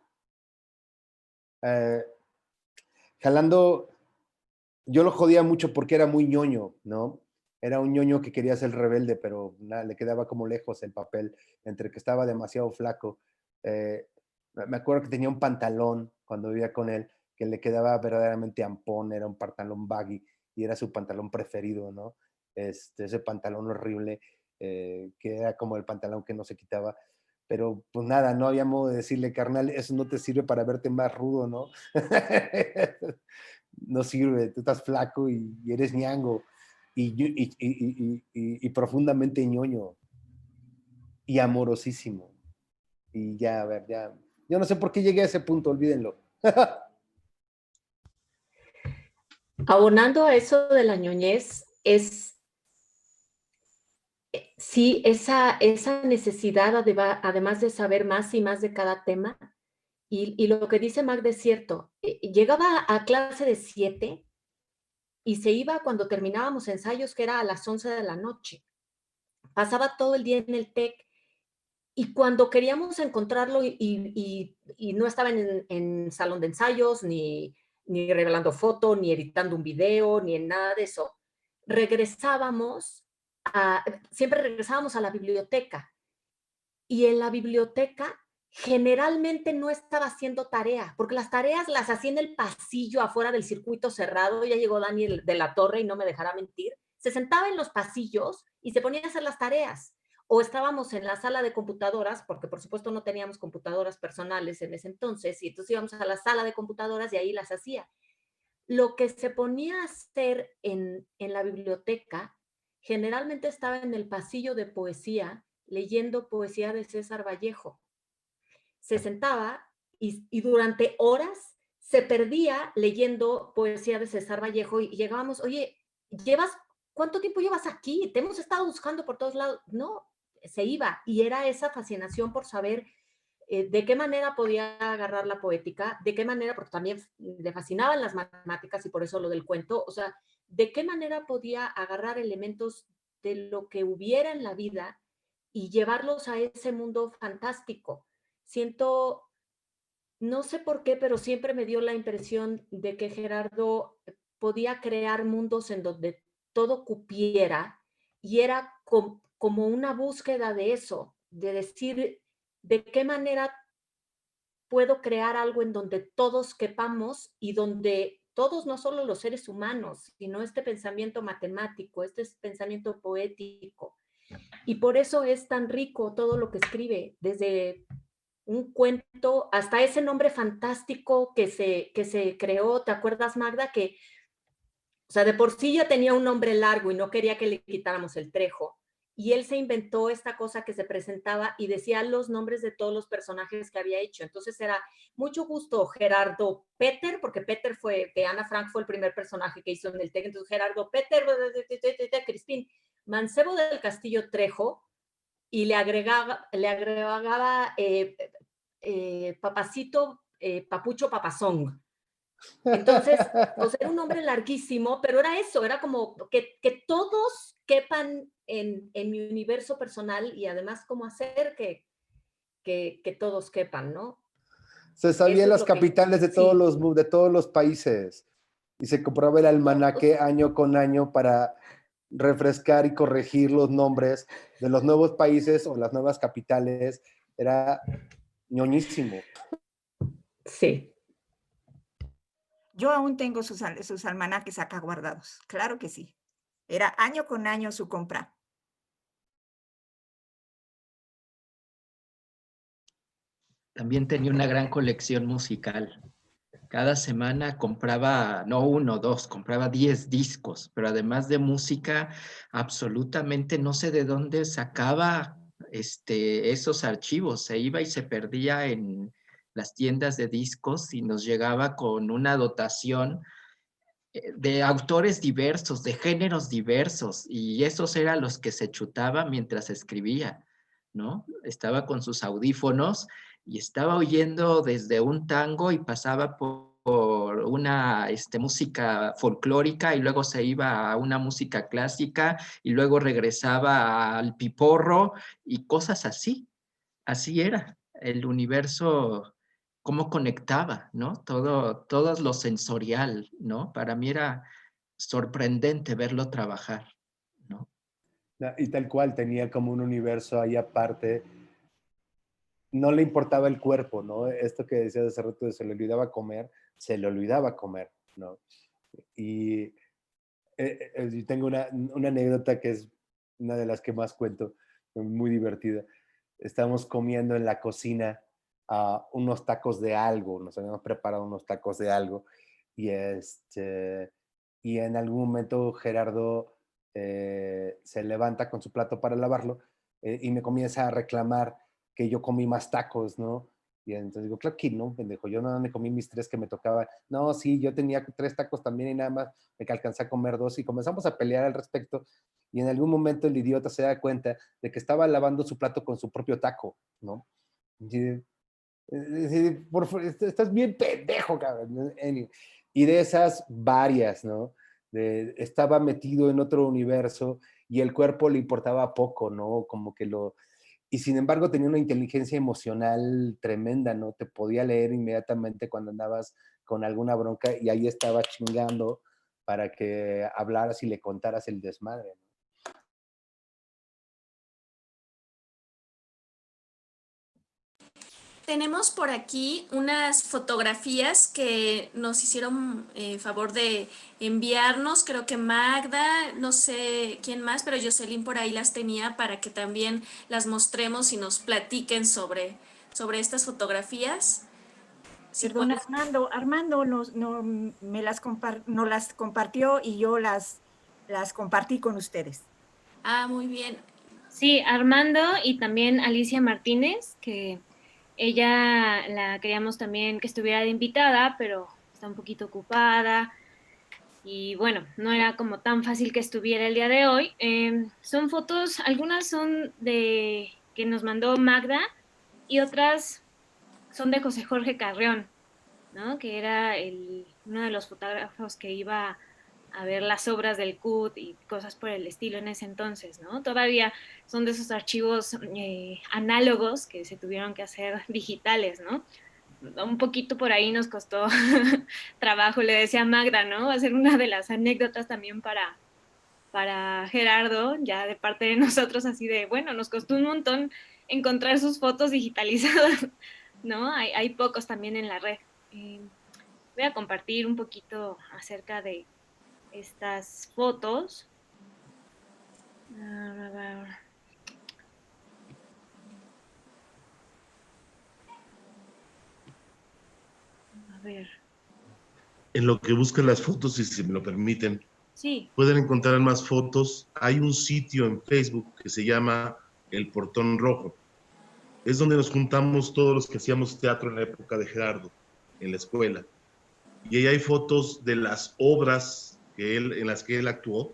jalando, yo lo jodía mucho porque era muy ñoño, ¿no? Era un ñoño que quería ser rebelde, pero nada, le quedaba como lejos el papel, entre que estaba demasiado flaco. Me acuerdo que tenía un pantalón cuando vivía con él, que le quedaba verdaderamente ampón, era un pantalón baggy y era su pantalón preferido, ¿no? Ese pantalón horrible, que era como el pantalón que no se quitaba. Pero pues nada, no había modo de decirle, carnal, eso no te sirve para verte más rudo, ¿no? No sirve, tú estás flaco y eres ñango y profundamente ñoño y amorosísimo. Y ya, a ver, ya. Yo no sé por qué llegué a ese punto, olvídenlo. Abonando a eso de la ñoñez, sí, esa necesidad, además de saber más y más de cada tema, y lo que dice Magda es cierto, llegaba a clase de 7 y se iba cuando terminábamos ensayos, que era a las 11 de la noche. Pasaba todo el día en el TEC y cuando queríamos encontrarlo y no estaba en salón de ensayos, ni revelando foto, ni editando un video, ni en nada de eso, siempre regresábamos a la biblioteca. Y en la biblioteca generalmente no estaba haciendo tarea, porque las tareas las hacía en el pasillo afuera del circuito cerrado. Ya llegó Daniel de la Torre y no me dejará mentir. Se sentaba en los pasillos y se ponía a hacer las tareas. O estábamos en la sala de computadoras, porque por supuesto no teníamos computadoras personales en ese entonces, y entonces íbamos a la sala de computadoras y ahí las hacía. Lo que se ponía a hacer en la biblioteca generalmente estaba en el pasillo de poesía, leyendo poesía de César Vallejo. Se sentaba y durante horas se perdía leyendo poesía de César Vallejo y llegábamos, oye, llevas ¿cuánto tiempo llevas aquí? Te hemos estado buscando por todos lados. No, se iba. Y era esa fascinación por saber de qué manera podía agarrar la poética, de qué manera, porque también le fascinaban las matemáticas y por eso lo del cuento, o sea, de qué manera podía agarrar elementos de lo que hubiera en la vida y llevarlos a ese mundo fantástico. Siento, no sé por qué, pero siempre me dio la impresión de que Gerardo podía crear mundos en donde todo cupiera y era como una búsqueda de eso, de decir, ¿de qué manera puedo crear algo en donde todos quepamos y donde todos, no solo los seres humanos, sino este pensamiento matemático, este pensamiento poético? Y por eso es tan rico todo lo que escribe, desde un cuento hasta ese nombre fantástico que se creó. ¿Te acuerdas, Magda? Que, o sea, de por sí ya tenía un nombre largo y no quería que le quitáramos el Trejo. Y él se inventó esta cosa que se presentaba y decía los nombres de todos los personajes que había hecho. Entonces era mucho gusto Gerardo Peter, porque Peter fue, que Ana Frank fue el primer personaje que hizo en el TEC. Entonces Gerardo Peter, Crispín, Mancebo del Castillo Trejo, y le agregaba Papacito, Papucho Papazón. Entonces, o sea, era un nombre larguísimo, pero era eso, era como que todos quepan en mi universo personal y además cómo hacer que todos quepan, ¿no? Se sabían las Que, capitales de todos los países y se compraba el almanaque año con año para refrescar y corregir los nombres de los nuevos países o las nuevas capitales. Era ñoñísimo. Sí. Yo aún tengo sus almanaques acá guardados, claro que sí. Era año con año su compra. También tenía una gran colección musical. Cada semana compraba, no 1 o 2, compraba 10 discos, pero además de música, absolutamente no sé de dónde sacaba esos archivos. Se iba y se perdía en las tiendas de discos y nos llegaba con una dotación de autores diversos, de géneros diversos, y esos eran los que se chutaba mientras escribía, ¿no? Estaba con sus audífonos y estaba oyendo desde un tango y pasaba por una música folclórica y luego se iba a una música clásica y luego regresaba al piporro y cosas así. Así era el universo, cómo conectaba, ¿no? Todo lo sensorial, ¿no? Para mí era sorprendente verlo trabajar, ¿no? Y tal cual, tenía como un universo ahí aparte. No le importaba el cuerpo, ¿no? Esto que decías hace rato de se le olvidaba comer, se le olvidaba comer, ¿no? Y tengo una anécdota que es una de las que más cuento, muy divertida. Estábamos comiendo en la cocina unos tacos de algo, nos habíamos preparado unos tacos de algo, y, y en algún momento Gerardo se levanta con su plato para lavarlo y me comienza a reclamar que yo comí más tacos, ¿no? Y entonces digo, claro que no, pendejo, yo no me comí mis 3 que me tocaba. No, sí, yo tenía 3 tacos también y nada más me alcancé a comer 2 y comenzamos a pelear al respecto. Y en algún momento el idiota se da cuenta de que estaba lavando su plato con su propio taco, ¿no? Y, estás bien pendejo, cabrón. Y de esas varias, ¿no? Estaba metido en otro universo y el cuerpo le importaba poco, ¿no? Como que lo... Y sin embargo tenía una inteligencia emocional tremenda, ¿no? Te podía leer inmediatamente cuando andabas con alguna bronca y ahí estaba chingando para que hablaras y le contaras el desmadre, ¿no? Tenemos por aquí unas fotografías que nos hicieron favor de enviarnos, creo que Magda, no sé quién más, pero Jocelyn por ahí las tenía para que también las mostremos y nos platiquen sobre estas fotografías. Si Perdón, puedes. Armando nos las compartió y yo las compartí con ustedes. Ah, muy bien. Sí, Armando y también Alicia Martínez, que ella la queríamos también que estuviera de invitada, pero está un poquito ocupada. y bueno, no era como tan fácil que estuviera el día de hoy. Son fotos, algunas son de que nos mandó Magda y otras son de José Jorge Carrión, ¿no? Que era uno de los fotógrafos que iba a ver las obras del CUT y cosas por el estilo en ese entonces, ¿no? Todavía son de esos archivos análogos que se tuvieron que hacer digitales, ¿no? Un poquito por ahí nos costó trabajo, le decía a Magda, ¿no? Va a ser una de las anécdotas también para Gerardo, ya de parte de nosotros, así de, bueno, nos costó un montón encontrar sus fotos digitalizadas, ¿no? Hay pocos también en la red. Voy a compartir un poquito acerca de estas fotos. A ver. En lo que buscan las fotos, si me lo permiten, Sí. pueden encontrar más fotos. Hay un sitio en Facebook que se llama El Portón Rojo. Es donde nos juntamos todos los que hacíamos teatro en la época de Gerardo, en la escuela. Y ahí hay fotos de las obras en las que él actuó.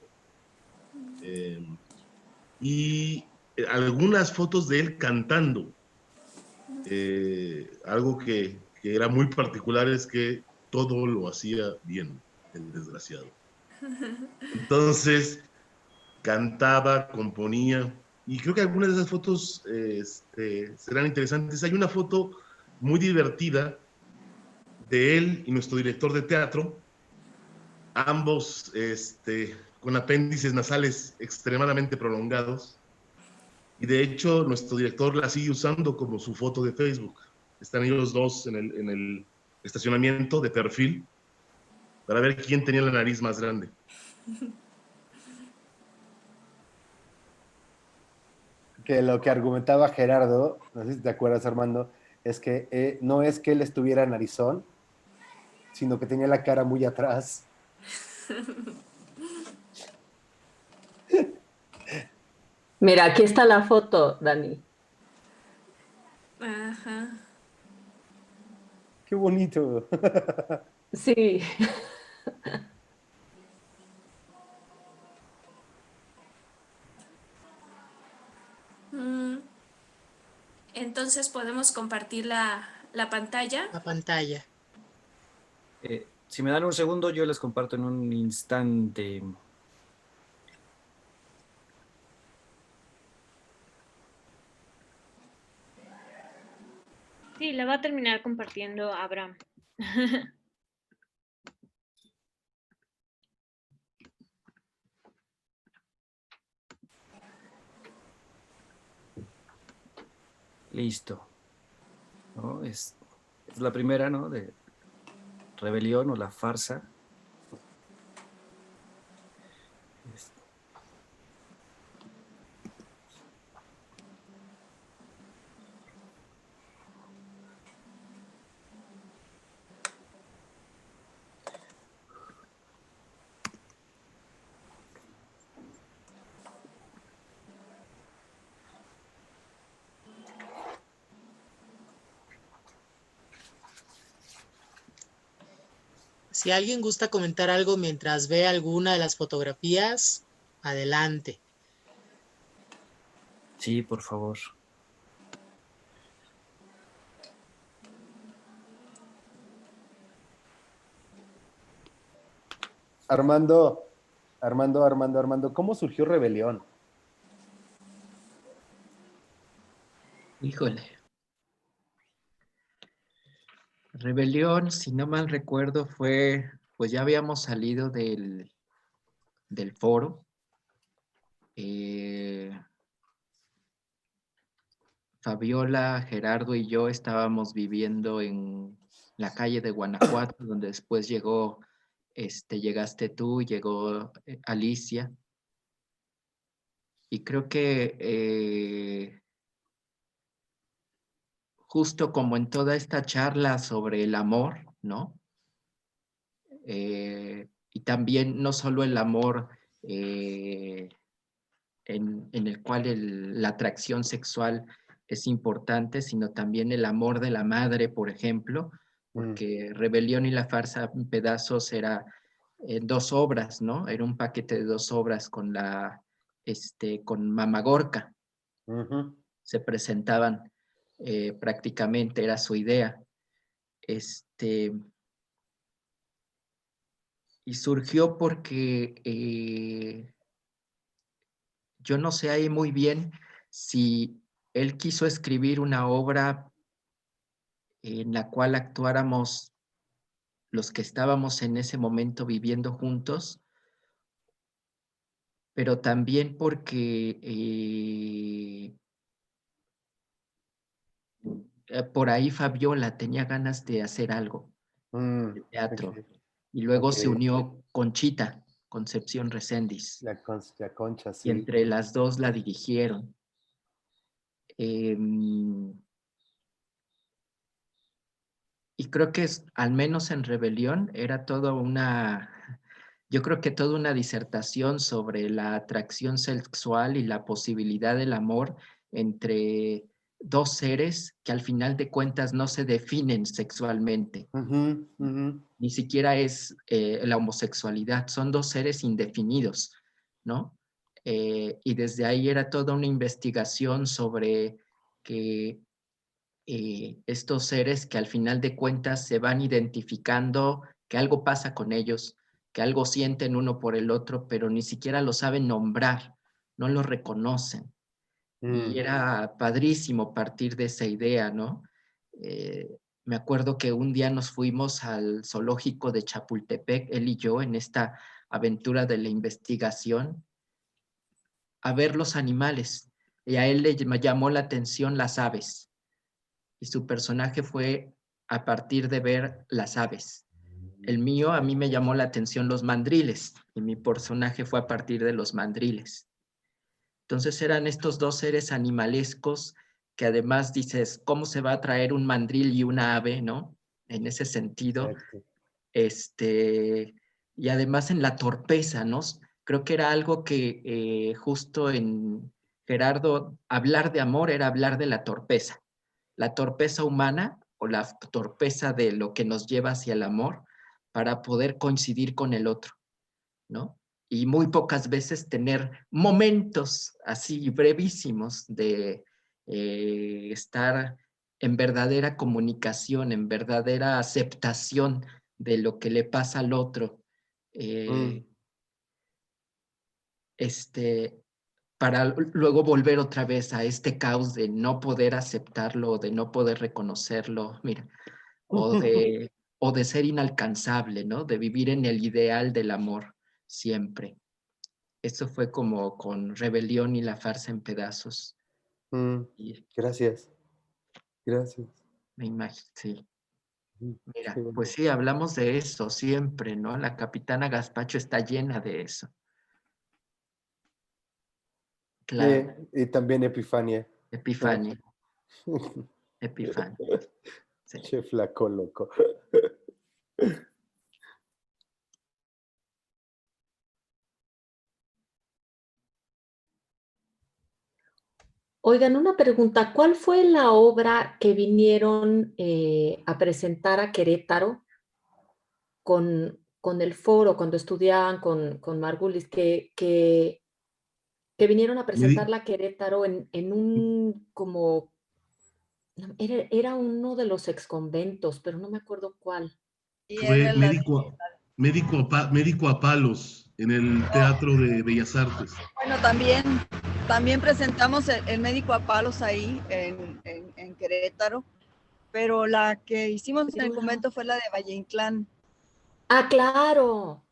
Y algunas fotos de él cantando. Algo que era muy particular es que todo lo hacía bien, el desgraciado. Entonces, cantaba, componía, y creo que algunas de esas fotos serán interesantes. Hay una foto muy divertida de él y nuestro director de teatro, ambos con apéndices nasales extremadamente prolongados, y de hecho nuestro director la sigue usando como su foto de Facebook. Están ellos dos en el estacionamiento de perfil para ver quién tenía la nariz más grande. Que lo que argumentaba Gerardo, no sé si te acuerdas, Armando, es que no es que él estuviera narizón, sino que tenía la cara muy atrás. Mira, aquí está la foto, Dani. Ajá. Qué bonito. Sí. Entonces podemos compartir la pantalla. La pantalla. Si me dan un segundo, yo les comparto en un instante. Sí, la va a terminar compartiendo Abraham. Listo. ¿No? Es la primera, ¿no? De Rebelión o La Farsa. Si alguien gusta comentar algo mientras ve alguna de las fotografías, adelante. Sí, por favor. Armando, ¿cómo surgió Rebelión? Híjole. Rebelión, si no mal recuerdo, pues ya habíamos salido del foro. Fabiola, Gerardo y yo estábamos viviendo en la calle de Guanajuato, donde después llegaste tú, llegó Alicia. Y creo que justo como en toda esta charla sobre el amor, ¿no? Y también no solo el amor en el cual la atracción sexual es importante, sino también el amor de la madre, por ejemplo, porque Rebelión y la Farsa en pedazos era 2 obras, ¿no? Era un paquete de 2 obras con con Mama Gorka. Se presentaban prácticamente, era su idea. Y surgió porque yo no sé ahí muy bien si él quiso escribir una obra en la cual actuáramos los que estábamos en ese momento viviendo juntos, pero también porque por ahí Fabiola tenía ganas de hacer algo de teatro. Ok. Y luego Ok. se unió Conchita, Concepción Reséndiz. La Concha, Y sí. entre las dos la dirigieron. Y creo que al menos en Rebelión era yo creo que toda una disertación sobre la atracción sexual y la posibilidad del amor entre 2 seres que al final de cuentas no se definen sexualmente. Ni siquiera es la homosexualidad, son 2 seres indefinidos, ¿no? Y desde ahí era toda una investigación sobre que estos seres que al final de cuentas se van identificando, que algo pasa con ellos, que algo sienten uno por el otro, pero ni siquiera lo saben nombrar, no lo reconocen. Y era padrísimo partir de esa idea, ¿no? Me acuerdo que un día nos fuimos al zoológico de Chapultepec, él y yo, en esta aventura de la investigación, a ver los animales. Y a él le llamó la atención las aves. Y su personaje fue a partir de ver las aves. El mío, a mí me llamó la atención los mandriles, y mi personaje fue a partir de los mandriles. Entonces eran estos 2 seres animalescos que además dices, ¿cómo se va a traer un mandril y una ave, no? En ese sentido. Y además en la torpeza, ¿no? Creo que era algo que justo en Gerardo, hablar de amor era hablar de la torpeza humana o la torpeza de lo que nos lleva hacia el amor para poder coincidir con el otro, ¿no? Y muy pocas veces tener momentos así brevísimos de estar en verdadera comunicación, en verdadera aceptación de lo que le pasa al otro. Para luego volver otra vez a este caos de no poder aceptarlo, de no poder reconocerlo, mira, o de ser inalcanzable, ¿no? De vivir en el ideal del amor siempre. Eso fue como con Rebelión y la farsa en pedazos. Gracias. Gracias. Me imagino, sí. Mira, Qué bueno. pues sí, hablamos de eso siempre, ¿no? La Capitana Gazpacho está llena de eso. Claro. Y también Epifania. Epifania. Epifania. Sí. Che flaco loco. Oigan, una pregunta, ¿cuál fue la obra que vinieron a presentar a Querétaro con el foro, cuando estudiaban con Margulis, que vinieron a presentarla a Querétaro en un como, era uno de los exconventos, pero no me acuerdo cuál. Fue médico a palos en el Teatro de Bellas Artes. Bueno, también presentamos el médico a palos ahí en Querétaro, pero la que hicimos en el convento fue la de Valle Inclán. Ah, claro.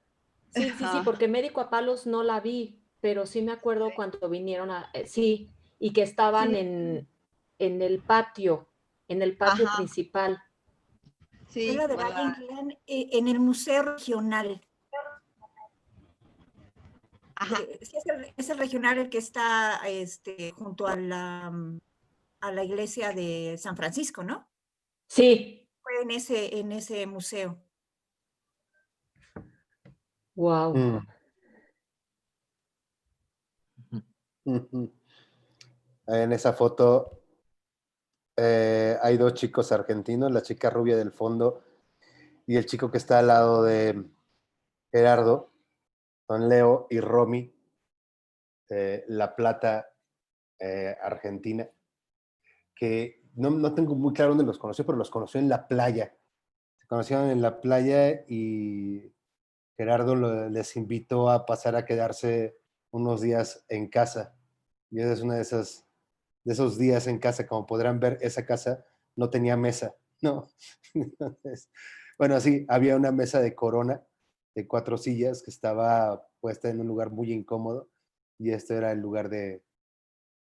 Sí, porque médico a palos no la vi, pero sí me acuerdo cuando vinieron sí, y que estaban en el patio principal. Sí, fue la de Valle Inclán en el Museo Regional. Ajá. Sí, es el regional el que está junto a la iglesia de San Francisco, ¿no? Sí. Fue en ese museo. Wow. En esa foto hay 2 chicos argentinos, la chica rubia del fondo y el chico que está al lado de Gerardo, don Leo y Romy, La Plata, Argentina, que no tengo muy claro dónde los conoció, pero los conoció en la playa. Se conocieron en la playa y Gerardo les invitó a pasar a quedarse unos días en casa. Y ese es uno de esos días en casa. Como podrán ver, esa casa no tenía mesa, ¿no? Entonces, bueno, sí, había una mesa de Corona de 4 sillas que estaba puesta en un lugar muy incómodo, y este era el lugar de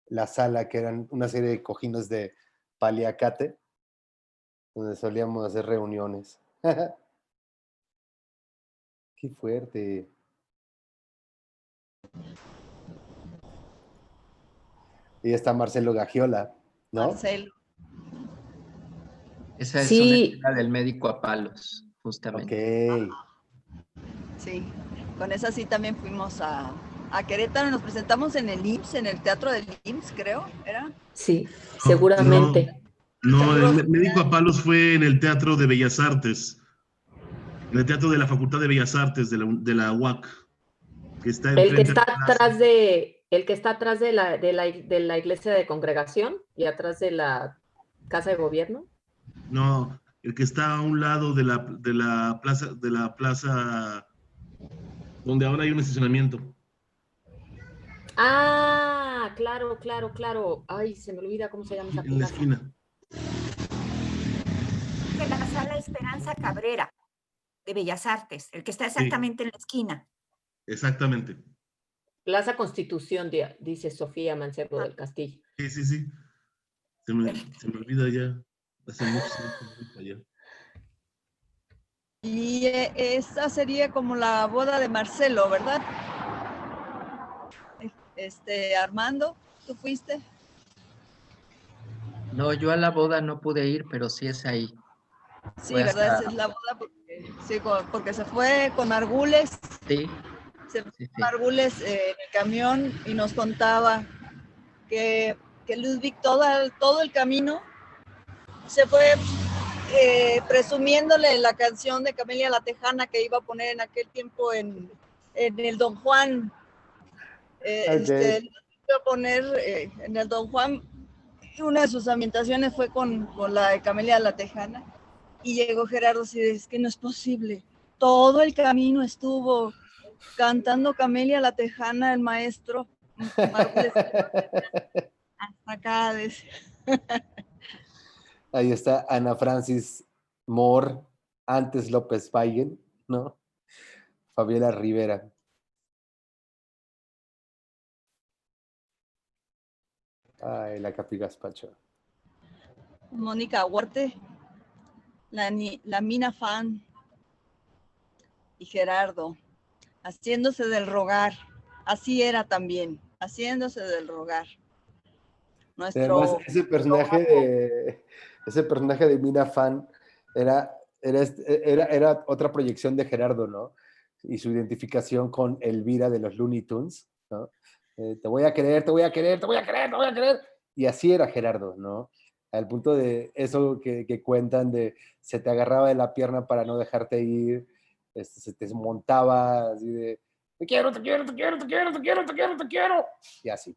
la sala, que eran una serie de cojines de paliacate, donde solíamos hacer reuniones. Qué fuerte. Y está Marcelo Gagiola, ¿no? Marcelo. Esa es una Sí, escena del médico a palos, justamente. Ok. Sí, con esa sí también fuimos a Querétaro, nos presentamos en el IMSS, en el Teatro del IMSS, creo, ¿era? sí, No, seguramente. no, Seguro. el médico a palos fue en el Teatro de Bellas Artes, en el Teatro de la Facultad de Bellas Artes de la UAC, que está El que enfrente está de la plaza. atrás de la iglesia de congregación y atrás de la casa de gobierno. No, el que está a un lado de la plaza donde ahora hay un estacionamiento. Ah, claro. Ay, se me olvida cómo se llama esa En la plaza. esquina. De la Sala Esperanza Cabrera de Bellas Artes, el que está Sí, exactamente en la esquina. exactamente. Plaza Constitución, dice Sofía Mancebo del Castillo. Sí, sí, sí. Se me olvida ya. Hace muchos años que no voy para allá. Y esa sería como la boda de Marcelo, ¿verdad? Armando, ¿tú fuiste? No, yo a la boda no pude ir, pero sí es ahí. Sí, Fue ¿verdad? hasta, Esa es la boda porque se fue con Argules, sí, se fue sí, con sí. Argules en el camión y nos contaba que Ludwig todo el camino se fue presumiéndole la canción de Camelia la Tejana que iba a poner en aquel tiempo en el Don Juan. Okay. Iba a poner en el Don Juan, una de sus ambientaciones fue con la de Camelia la Tejana, y llegó Gerardo y dice, es que no es posible, todo el camino estuvo cantando Camelia la Tejana, el maestro Margules, hasta acá. Ahí está Ana Francis Moore, antes López Paguen, ¿no? Fabiola Rivera. Ay, la Capi Gazpacho. Mónica Huarte, la Mina Fan y Gerardo, haciéndose del rogar. Así era también, haciéndose del rogar. Además, Nuestro ese personaje de Mina Fan era otra proyección de Gerardo, ¿no? Y su identificación con Elvira de los Looney Tunes, ¿no? Te voy a querer, te voy a querer, te voy a querer, te voy a querer. Y así era Gerardo, ¿no? Al punto de eso que cuentan de se te agarraba de la pierna para no dejarte ir, se te montaba así de te quiero, te quiero, te quiero, te quiero, te quiero, te quiero, te quiero. Y así.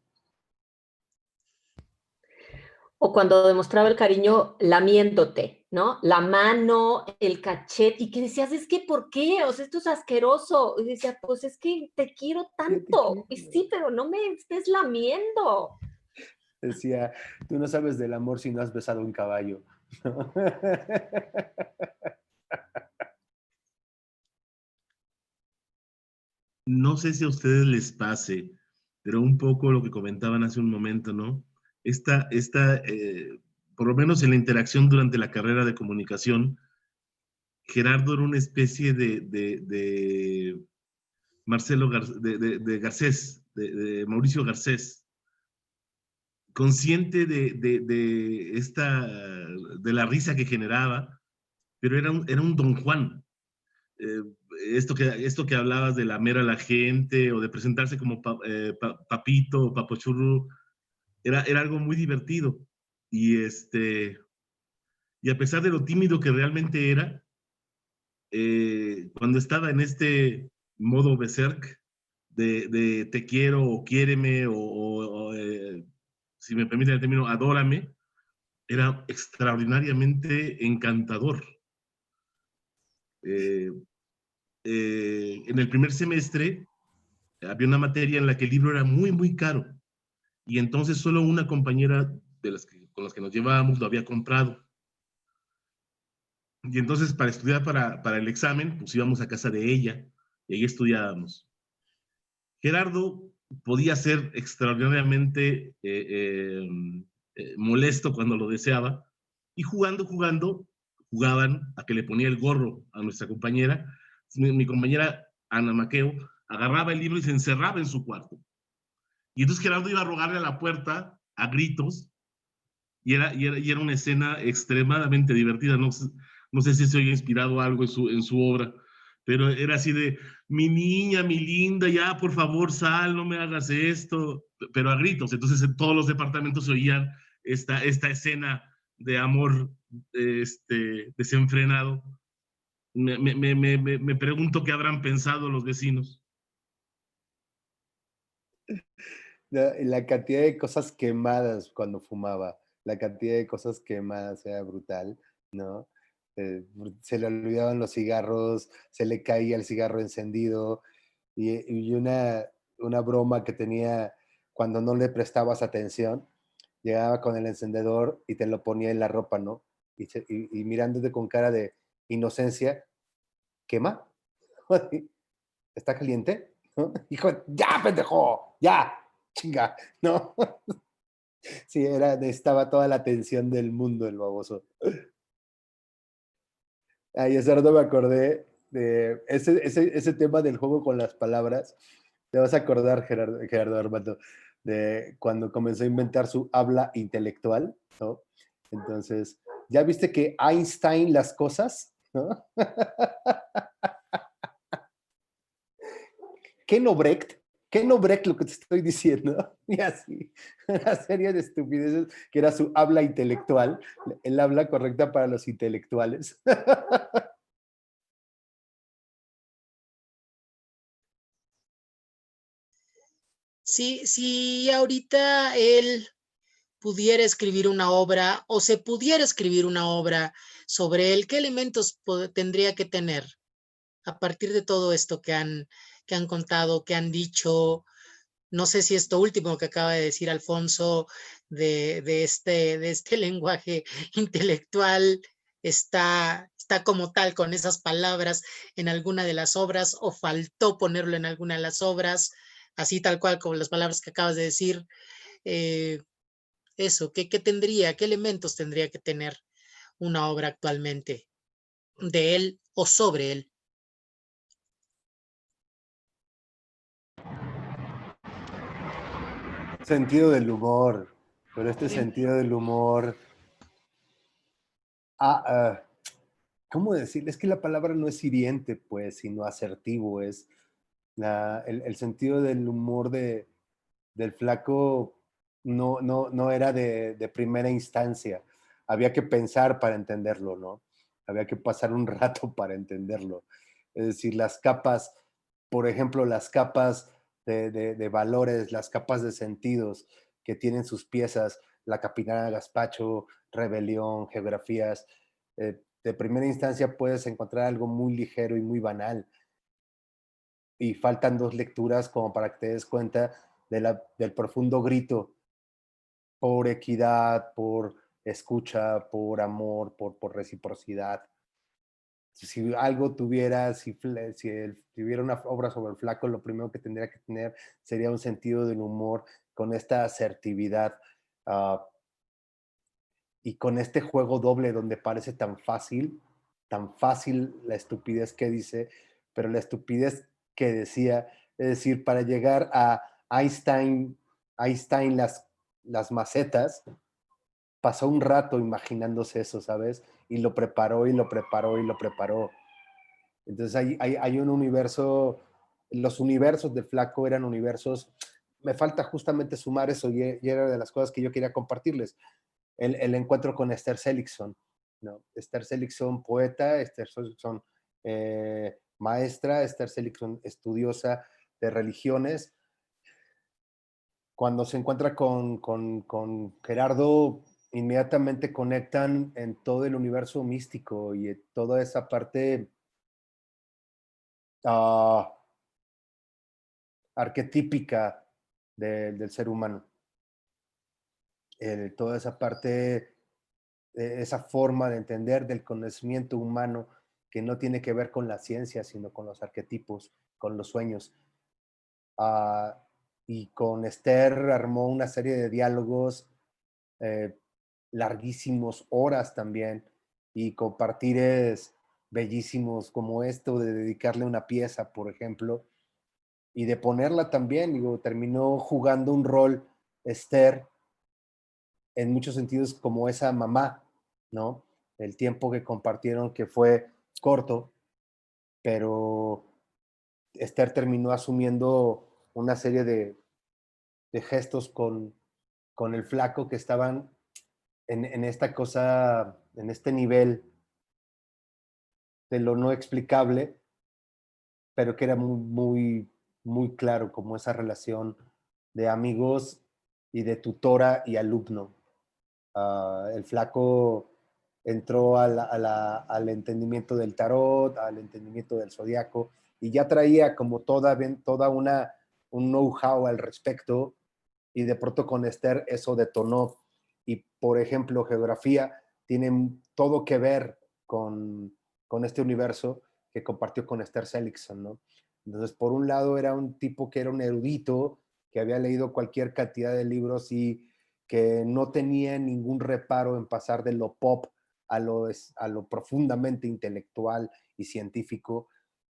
O cuando demostraba el cariño lamiéndote, ¿no? La mano, el cachete, y que decías, es que ¿por qué? O sea, esto es asqueroso. Y decía, pues es que te quiero tanto. Y sí, pero no me estés lamiendo. Decía, tú no sabes del amor si no has besado un caballo. No sé si a ustedes les pase, pero un poco lo que comentaban hace un momento, ¿no? Por lo menos en la interacción durante la carrera de comunicación, Gerardo era una especie de de Garcés, de Mauricio Garcés, consciente de la risa que generaba, pero era un Don Juan. Eh, esto que hablabas de lamer a la gente o de presentarse como papito o papochurro, era algo muy divertido. Y, y a pesar de lo tímido que realmente era, cuando estaba en modo berserk, de te quiero o quiéreme si me permite el término, adórame, era extraordinariamente encantador. En el primer semestre había una materia en la que el libro era muy, muy caro. Y entonces solo una compañera con las que nos llevábamos lo había comprado. Y entonces para estudiar para el examen, pues íbamos a casa de ella y ahí estudiábamos. Gerardo podía ser extraordinariamente molesto cuando lo deseaba, y jugaban a que le ponía el gorro a nuestra compañera. Mi compañera Ana Maqueo agarraba el libro y se encerraba en su cuarto. Y entonces Gerardo iba a rogarle a la puerta a gritos, y era una escena extremadamente divertida. No sé si se oye inspirado algo en su obra, pero era así de, mi niña, mi linda, ya por favor sal, no me hagas esto, pero a gritos. Entonces en todos los departamentos se oían esta escena de amor desenfrenado. Me pregunto qué habrán pensado los vecinos. La cantidad de cosas quemadas cuando fumaba, la cantidad de cosas quemadas era brutal, ¿no? Se le olvidaban los cigarros, se le caía el cigarro encendido, y una broma que tenía cuando no le prestabas atención, llegaba con el encendedor y te lo ponía en la ropa, ¿no? Y mirándote con cara de inocencia, ¿quema? ¿Está caliente? ¿No? Hijo, ya, pendejo, ya, chinga, ¿no? Sí, necesitaba toda la atención del mundo el baboso. Ay, ese rato me acordé de ese tema del juego con las palabras. Te vas a acordar, Gerardo Armando, de cuando comenzó a inventar su habla intelectual, ¿no? Entonces, ¿ya viste que Einstein las cosas? ¿No? ¿Qué no Brecht? ¿Qué no Brecht lo que te estoy diciendo? Y así, una serie de estupideces que era su habla intelectual, el habla correcta para los intelectuales. Sí, si ahorita él pudiera escribir una obra o se pudiera escribir una obra sobre él, ¿qué elementos tendría que tener a partir de todo esto que han contado, que han dicho? No sé si esto último que acaba de decir Alfonso de este lenguaje intelectual está como tal con esas palabras en alguna de las obras, o faltó ponerlo en alguna de las obras, así tal cual como las palabras que acabas de decir. Eso, ¿qué tendría, qué elementos tendría que tener una obra actualmente de él o sobre él? Sentido del humor, pero este Sí. sentido del humor, ¿cómo decir? Es que la palabra no es hiriente, pues, sino asertivo. Es el sentido del humor del flaco no era de primera instancia. Había que pensar para entenderlo, ¿no? Había que pasar un rato para entenderlo. Es decir, las capas, por ejemplo, las capas de valores, las capas de sentidos que tienen sus piezas, La Capitana Gazpacho, Rebelión, Geografías. De primera instancia puedes encontrar algo muy ligero y muy banal, y faltan 2 lecturas como para que te des cuenta del profundo grito por equidad, por escucha, por amor, por reciprocidad. Si algo tuviera, si tuviera una obra sobre el flaco, lo primero que tendría que tener sería un sentido del humor con esta asertividad, y con este juego doble donde parece tan fácil la estupidez que dice, pero la estupidez que decía. Es decir, para llegar a Einstein las macetas, pasó un rato imaginándose eso, ¿sabes? Y lo preparó y lo preparó y lo preparó. Entonces hay un universo, los universos de Flaco eran universos, me falta justamente sumar eso, y era de las cosas que yo quería compartirles. El encuentro con Esther Seligson, ¿no? Esther Seligson, poeta, Esther Seligson, maestra, Esther Seligson, estudiosa de religiones. Cuando se encuentra con Gerardo, inmediatamente conectan en todo el universo místico y toda esa parte arquetípica del ser humano. Toda esa parte, esa forma de entender del conocimiento humano que no tiene que ver con la ciencia, sino con los arquetipos, con los sueños. Y con Esther armó una serie de diálogos larguísimos, horas también, y compartires bellísimos como esto de dedicarle una pieza, por ejemplo, y de ponerla también. Digo, terminó jugando un rol Esther en muchos sentidos como esa mamá, ¿no? El tiempo que compartieron, que fue corto, pero Esther terminó asumiendo una serie de gestos con el flaco, que estaban en esta cosa, en este nivel de lo no explicable, pero que era muy claro, como esa relación de amigos y de tutora y alumno. El flaco entró al entendimiento del tarot, al entendimiento del zodiaco, y ya traía como toda un know-how al respecto, y de pronto con Esther eso detonó. Y, por ejemplo, geografía tiene todo que ver con este universo que compartió con Esther Seligson, ¿no? Entonces, por un lado, era un tipo que era un erudito, que había leído cualquier cantidad de libros y que no tenía ningún reparo en pasar de lo pop a lo profundamente intelectual y científico.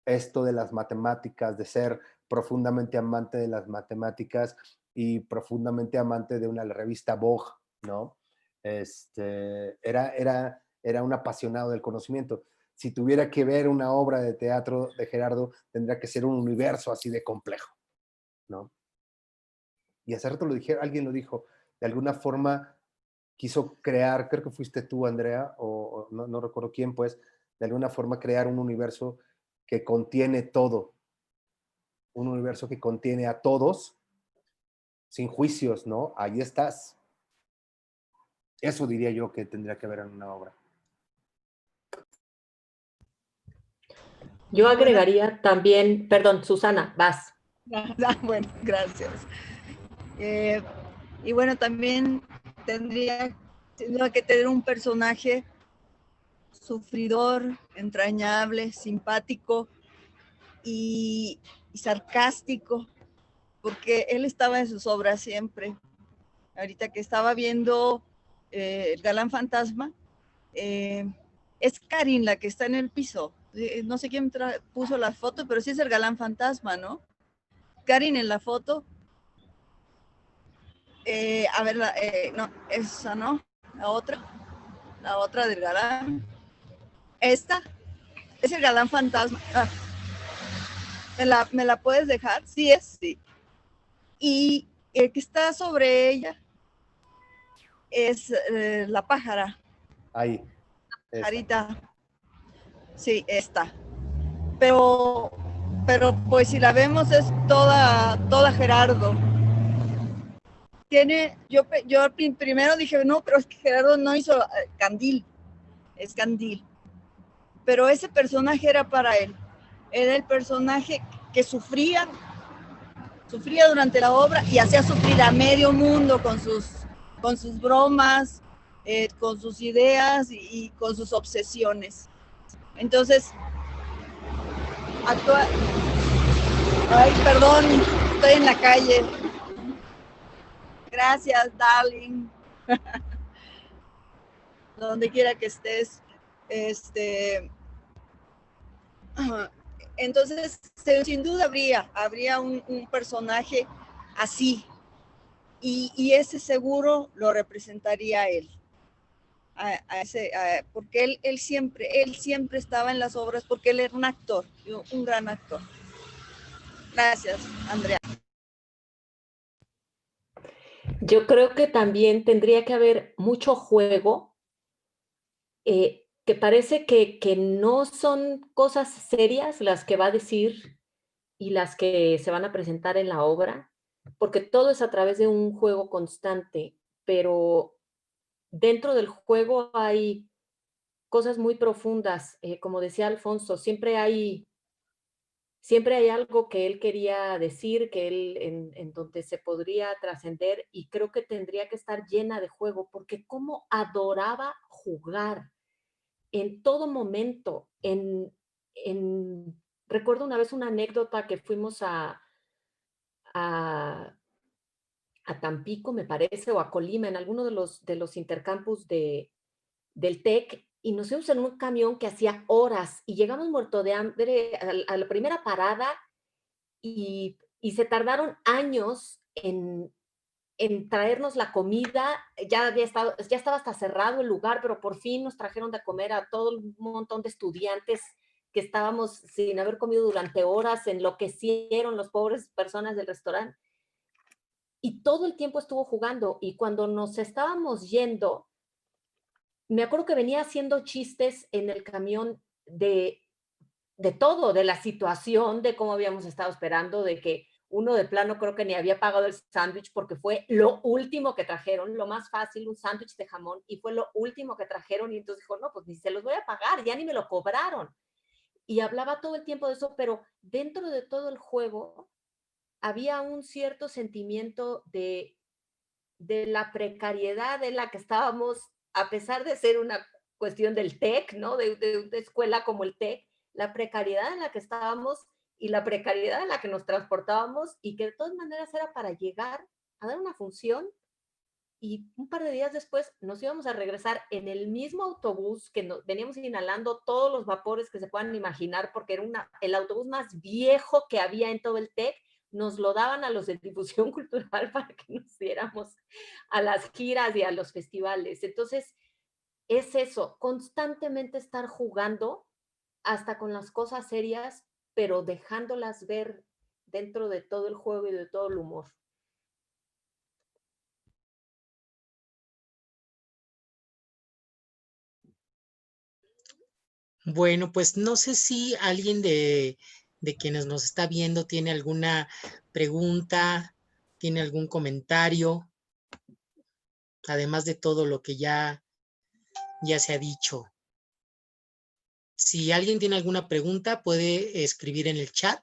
Esto de las matemáticas, de ser profundamente amante de las matemáticas y profundamente amante de la revista Vogue, ¿no? Era un apasionado del conocimiento. Si tuviera que ver una obra de teatro de Gerardo, tendría que ser un universo así de complejo, ¿no? Y hace rato alguien lo dijo, de alguna forma quiso crear, creo que fuiste tú, Andrea, o no recuerdo quién, pues, de alguna forma crear un universo que contiene todo, un universo que contiene a todos, sin juicios, ¿no? Ahí estás. Eso diría yo que tendría que ver en una obra. Yo agregaría también, perdón, Susana, vas. Bueno, gracias. Y bueno, también tendría que tener un personaje sufridor, entrañable, simpático y sarcástico, porque él estaba en sus obras siempre. Ahorita que estaba viendo El Galán Fantasma, es Karin la que está en el piso. No sé quién puso la foto, pero sí es el Galán Fantasma, ¿no? Karin en la foto. A ver, no, esa no, la otra del Galán. Esta es el Galán Fantasma. ¿Me la puedes dejar? Sí, sí. Y el que está sobre ella es la pájara. Ahí. Pajarita. Sí, esta. Pero pues si la vemos es toda Gerardo. Yo primero dije, no, pero es que Gerardo no hizo Candil, es Candil. Pero ese personaje era para él. Era el personaje que sufría durante la obra y hacía sufrir a medio mundo con sus bromas, con sus ideas y con sus obsesiones. Entonces, ay, perdón, estoy en la calle. Gracias, darling. Donde quiera que estés. Entonces, sin duda habría un personaje así. Y ese seguro lo representaría él. Porque él siempre estaba en las obras, porque él era un actor, un gran actor. Gracias, Andrea. Yo creo que también tendría que haber mucho juego que parece que no son cosas serias las que va a decir y las que se van a presentar en la obra, porque todo es a través de un juego constante, pero dentro del juego hay cosas muy profundas, como decía Alfonso, siempre hay algo que él quería decir, que él en donde se podría trascender, y creo que tendría que estar llena de juego, porque cómo adoraba jugar en todo momento. Recuerdo una vez una anécdota que fuimos a, a Tampico, me parece, o a Colima, en alguno de los intercampus del TEC, y nos fuimos en un camión que hacía horas, y llegamos muerto de hambre a la primera parada, y se tardaron años en traernos la comida. Ya estaba hasta cerrado el lugar, pero por fin nos trajeron de comer a todo un montón de estudiantes que estábamos sin haber comido durante horas, enloquecieron los pobres personas del restaurante. Y todo el tiempo estuvo jugando, y cuando nos estábamos yendo, me acuerdo que venía haciendo chistes en el camión de todo, de la situación, de cómo habíamos estado esperando, de que uno de plano creo que ni había pagado el sándwich porque fue lo último que trajeron, lo más fácil, un sándwich de jamón, y fue lo último que trajeron, y entonces dijo, no, pues ni se los voy a pagar, ya ni me lo cobraron. Y hablaba todo el tiempo de eso, pero dentro de todo el juego había un cierto sentimiento de la precariedad en la que estábamos, a pesar de ser una cuestión del TEC, ¿no? De escuela como el TEC, la precariedad en la que estábamos y la precariedad en la que nos transportábamos, y que de todas maneras era para llegar a dar una función, y un par de días después nos íbamos a regresar en el mismo autobús que veníamos inhalando todos los vapores que se puedan imaginar, porque era el autobús más viejo que había en todo el TEC. Nos lo daban a los de difusión cultural para que nos diéramos a las giras y a los festivales. Entonces, es eso, constantemente estar jugando hasta con las cosas serias, pero dejándolas ver dentro de todo el juego y de todo el humor. Bueno, pues no sé si alguien de quienes nos está viendo tiene alguna pregunta, tiene algún comentario, además de todo lo que ya se ha dicho. Si alguien tiene alguna pregunta, puede escribir en el chat.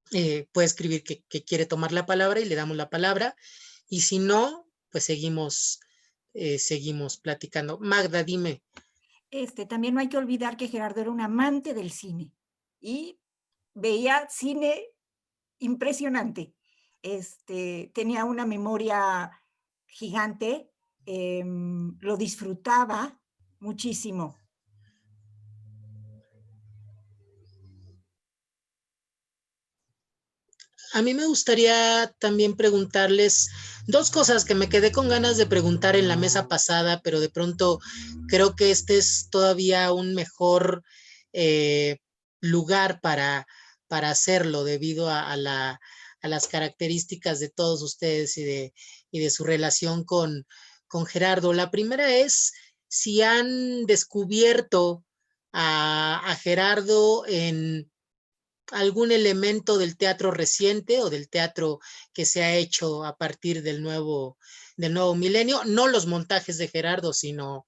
Puede escribir que quiere tomar la palabra y le damos la palabra. Y si no, pues seguimos platicando. Magda, dime. También no hay que olvidar que Gerardo era un amante del cine y veía cine impresionante. Tenía una memoria gigante, lo disfrutaba muchísimo. A mí me gustaría también preguntarles dos cosas que me quedé con ganas de preguntar en la mesa pasada, pero de pronto creo que este es todavía un mejor lugar para hacerlo debido a las características de todos ustedes y de su relación con Gerardo. La primera es si han descubierto a Gerardo en algún elemento del teatro reciente o del teatro que se ha hecho a partir del nuevo milenio, no los montajes de Gerardo, sino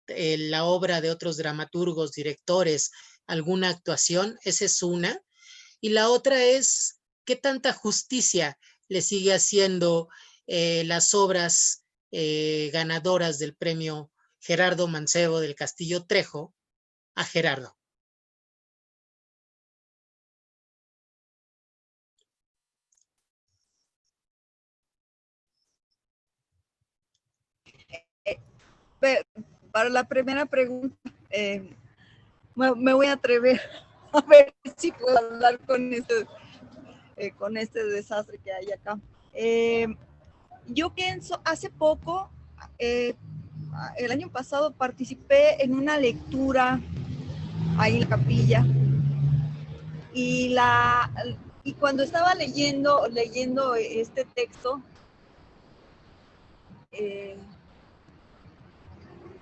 la obra de otros dramaturgos, directores, alguna actuación. Esa es una. Y la otra es, ¿qué tanta justicia le sigue haciendo las obras ganadoras del premio Gerardo Mancebo del Castillo Trejo a Gerardo? Para la primera pregunta, me voy a atrever a ver si puedo hablar con este desastre que hay acá. Yo pienso, hace poco, el año pasado participé en una lectura ahí en la capilla, y cuando estaba leyendo este texto,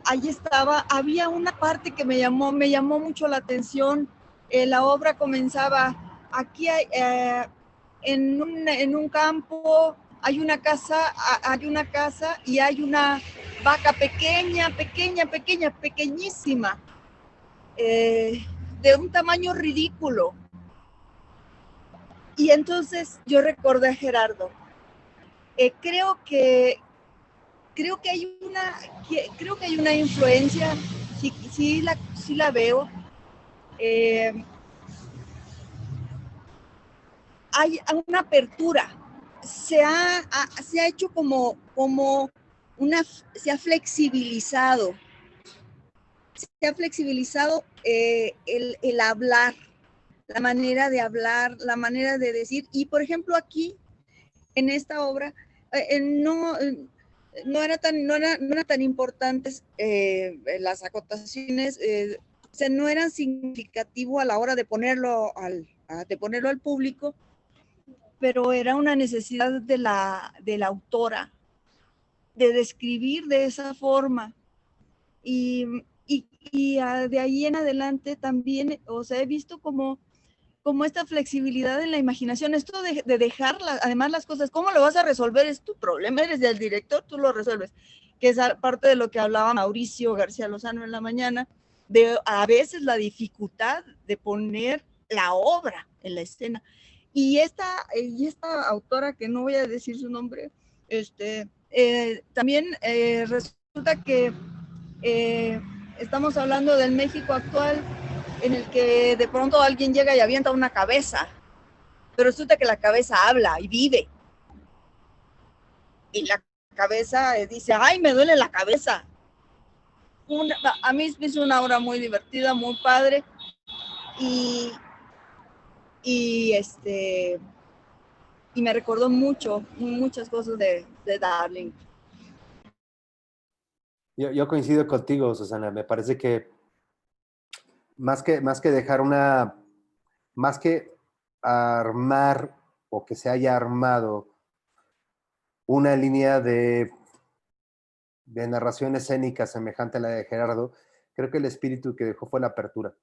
ahí estaba, había una parte que me llamó mucho la atención. La obra comenzaba, aquí en un campo hay una casa y hay una vaca pequeñísima, de un tamaño ridículo. Y entonces yo recordé a Gerardo. Creo que hay una influencia, sí la veo. Hay una apertura, se ha hecho se ha flexibilizado el hablar, la manera de hablar, la manera de decir. Y por ejemplo aquí, en esta obra, no eran tan importantes las acotaciones, no eran significativo a la hora de ponerlo al público, pero era una necesidad de la autora de describir de esa forma. Y de ahí en adelante también, o sea, he visto como esta flexibilidad en la imaginación, esto de dejar además las cosas, ¿cómo lo vas a resolver? Es tu problema, eres el director, tú lo resuelves, que es parte de lo que hablaba Mauricio García Lozano en la mañana, de a veces la dificultad de poner la obra en la escena. Y esta autora, que no voy a decir su nombre, también resulta que estamos hablando del México actual, en el que de pronto alguien llega y avienta una cabeza, pero resulta que la cabeza habla y vive. Y la cabeza dice, ¡ay, me duele la cabeza! A mí me hizo una obra muy divertida, muy padre, y me recordó muchas cosas de Darling. Yo coincido contigo, Susana. Me parece que más que dejar más que armar o que se haya armado una línea de narración escénica semejante a la de Gerardo, creo que el espíritu que dejó fue la apertura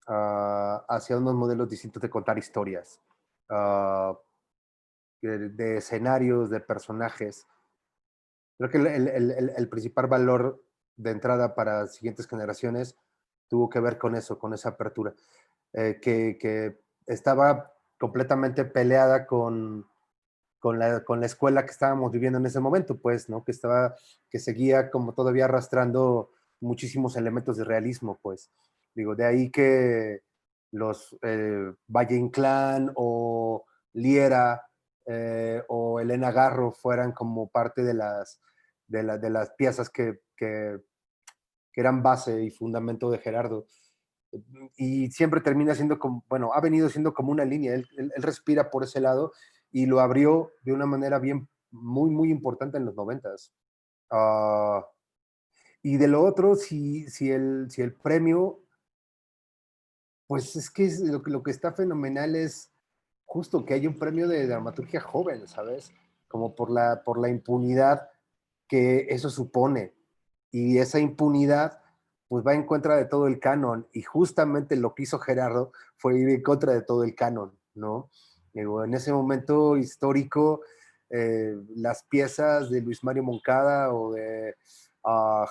hacia unos modelos distintos de contar historias, de escenarios, de personajes. Creo que el principal valor de entrada para siguientes generaciones tuvo que ver con eso, con esa apertura, que estaba completamente peleada con la escuela que estábamos viviendo en ese momento, pues, ¿no? Que seguía como todavía arrastrando muchísimos elementos de realismo, pues. Digo, de ahí que los Valle Inclán o Liera o Elena Garro fueran como parte de las piezas que eran base y fundamento de Gerardo. Y siempre termina siendo como, bueno, ha venido siendo como una línea, él respira por ese lado y lo abrió de una manera muy importante en los 90s. Y de lo otro, si el premio, pues es que lo que está fenomenal es justo que hay un premio de dramaturgia joven, ¿sabes? Como por la impunidad que eso supone. Y esa impunidad pues va en contra de todo el canon, y justamente lo que hizo Gerardo fue ir en contra de todo el canon, ¿no? Digo, en ese momento histórico, las piezas de Luis Mario Moncada o de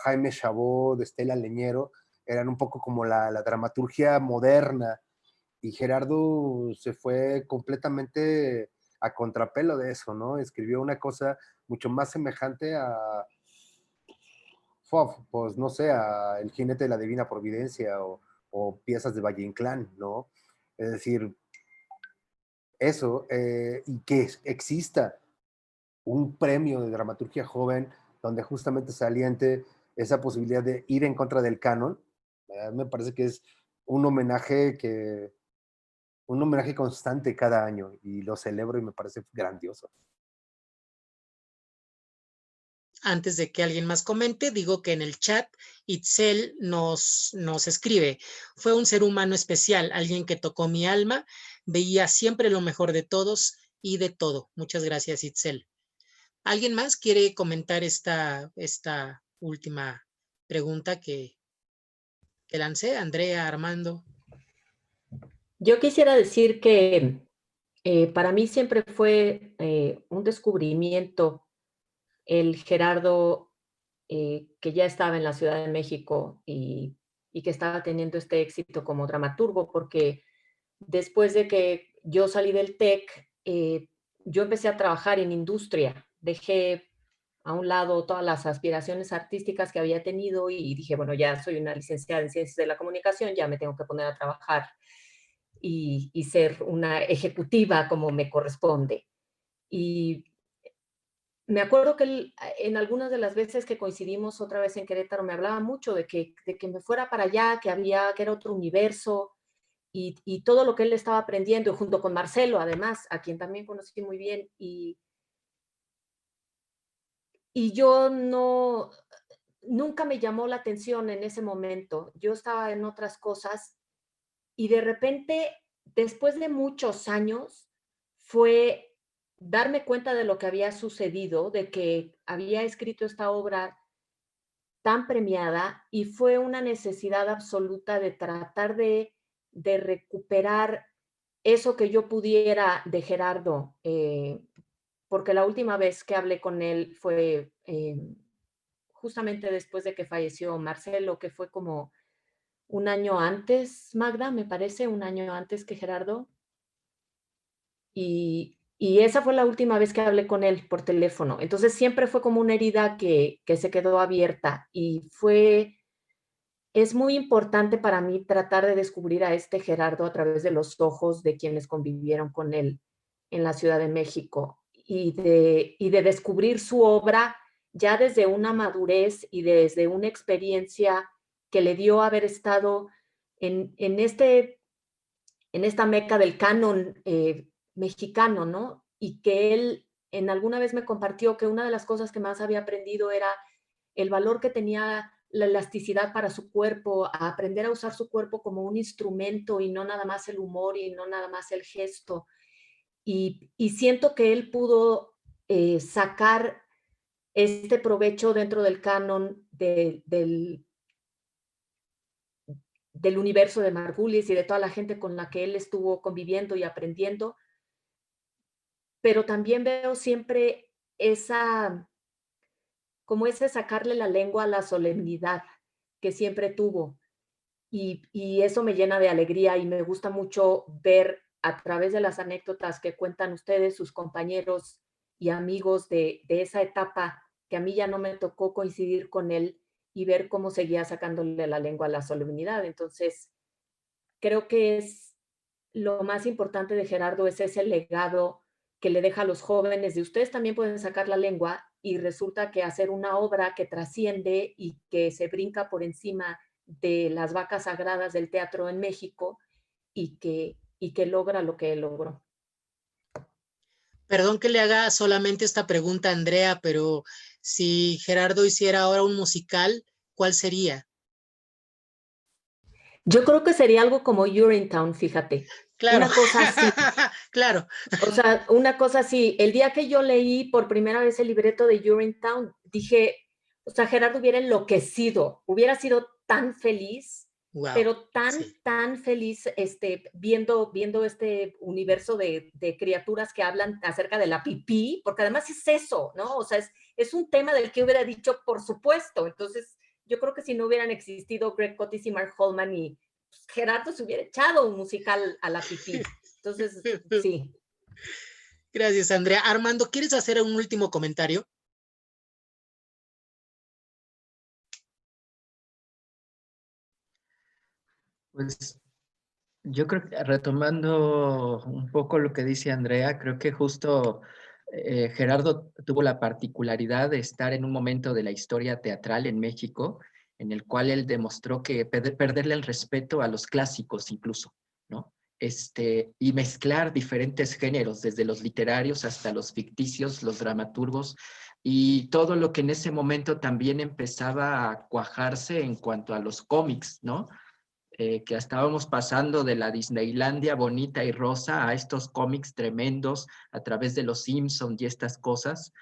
Jaime Chabot, de Estela Leñero, eran un poco como la dramaturgia moderna, y Gerardo se fue completamente a contrapelo de eso, ¿no? Escribió una cosa mucho más semejante a, pues no sé, a El jinete de la divina providencia o piezas de Valle Inclán, ¿no? Es decir, eso, y que exista un premio de dramaturgia joven donde justamente saliente esa posibilidad de ir en contra del canon, me parece que es un homenaje constante cada año, y lo celebro y me parece grandioso. Antes de que alguien más comente, digo que en el chat Itzel nos escribe: fue un ser humano especial, alguien que tocó mi alma, veía siempre lo mejor de todos y de todo. Muchas gracias, Itzel. ¿Alguien más quiere comentar esta última pregunta que lancé, Andrea, Armando. Yo quisiera decir que para mí siempre fue un descubrimiento el Gerardo que ya estaba en la Ciudad de México y que estaba teniendo este éxito como dramaturgo, porque después de que yo salí del TEC, yo empecé a trabajar en industria. Dejé a un lado todas las aspiraciones artísticas que había tenido y dije, bueno, ya soy una licenciada en Ciencias de la Comunicación, ya me tengo que poner a trabajar y ser una ejecutiva como me corresponde. Y me acuerdo que él, en algunas de las veces que coincidimos otra vez en Querétaro, me hablaba mucho de que me fuera para allá, que era otro universo y todo lo que él estaba aprendiendo, junto con Marcelo, además, a quien también conocí muy bien. Y yo nunca me llamó la atención en ese momento. Yo estaba en otras cosas y de repente, después de muchos años, fue darme cuenta de lo que había sucedido, de que había escrito esta obra tan premiada y fue una necesidad absoluta de tratar de recuperar eso que yo pudiera de Gerardo, porque la última vez que hablé con él fue justamente después de que falleció Marcelo, que fue como un año antes, Magda, me parece, un año antes que Gerardo. Y esa fue la última vez que hablé con él por teléfono. Entonces siempre fue como una herida que se quedó abierta y es muy importante para mí tratar de descubrir a este Gerardo a través de los ojos de quienes convivieron con él en la Ciudad de México y de descubrir su obra ya desde una madurez y desde una experiencia que le dio haber estado en esta meca del canon mexicano, ¿no? Y que él en alguna vez me compartió que una de las cosas que más había aprendido era el valor que tenía la elasticidad para su cuerpo, a aprender a usar su cuerpo como un instrumento y no nada más el humor y no nada más el gesto. Y siento que él pudo sacar este provecho dentro del canon del universo de Margulis y de toda la gente con la que él estuvo conviviendo y aprendiendo, pero también veo siempre como ese sacarle la lengua a la solemnidad que siempre tuvo. Y eso me llena de alegría y me gusta mucho ver a través de las anécdotas que cuentan ustedes, sus compañeros y amigos de esa etapa que a mí ya no me tocó coincidir con él y ver cómo seguía sacándole la lengua a la solemnidad. Entonces, creo que es lo más importante de Gerardo, es ese legado que le deja a los jóvenes de ustedes también pueden sacar la lengua y resulta que hacer una obra que trasciende y que se brinca por encima de las vacas sagradas del teatro en México y que logra lo que él logró. Perdón que le haga solamente esta pregunta a Andrea, pero si Gerardo hiciera ahora un musical, ¿cuál sería? Yo creo que sería algo como Urinetown, fíjate. Claro. Una cosa así. Claro. O sea, una cosa así. El día que yo leí por primera vez el libreto de Urinetown, dije, o sea, Gerardo hubiera enloquecido, hubiera sido tan feliz, wow, pero tan feliz viendo este universo de criaturas que hablan acerca de la pipí, porque además es eso, ¿no? O sea, es un tema del que hubiera dicho, por supuesto. Entonces, yo creo que si no hubieran existido Greg Cottis y Mark Holman y pues, Gerardo se hubiera echado un musical a la pipí. Entonces, sí. Gracias, Andrea. Armando, ¿quieres hacer un último comentario? Pues yo creo que retomando un poco lo que dice Andrea, creo que justo Gerardo tuvo la particularidad de estar en un momento de la historia teatral en México en el cual él demostró que perderle el respeto a los clásicos incluso, ¿no? Y mezclar diferentes géneros, desde los literarios hasta los ficticios, los dramaturgos, y todo lo que en ese momento también empezaba a cuajarse en cuanto a los cómics, ¿no? Que estábamos pasando de la Disneylandia bonita y rosa a estos cómics tremendos a través de los Simpsons y estas cosas.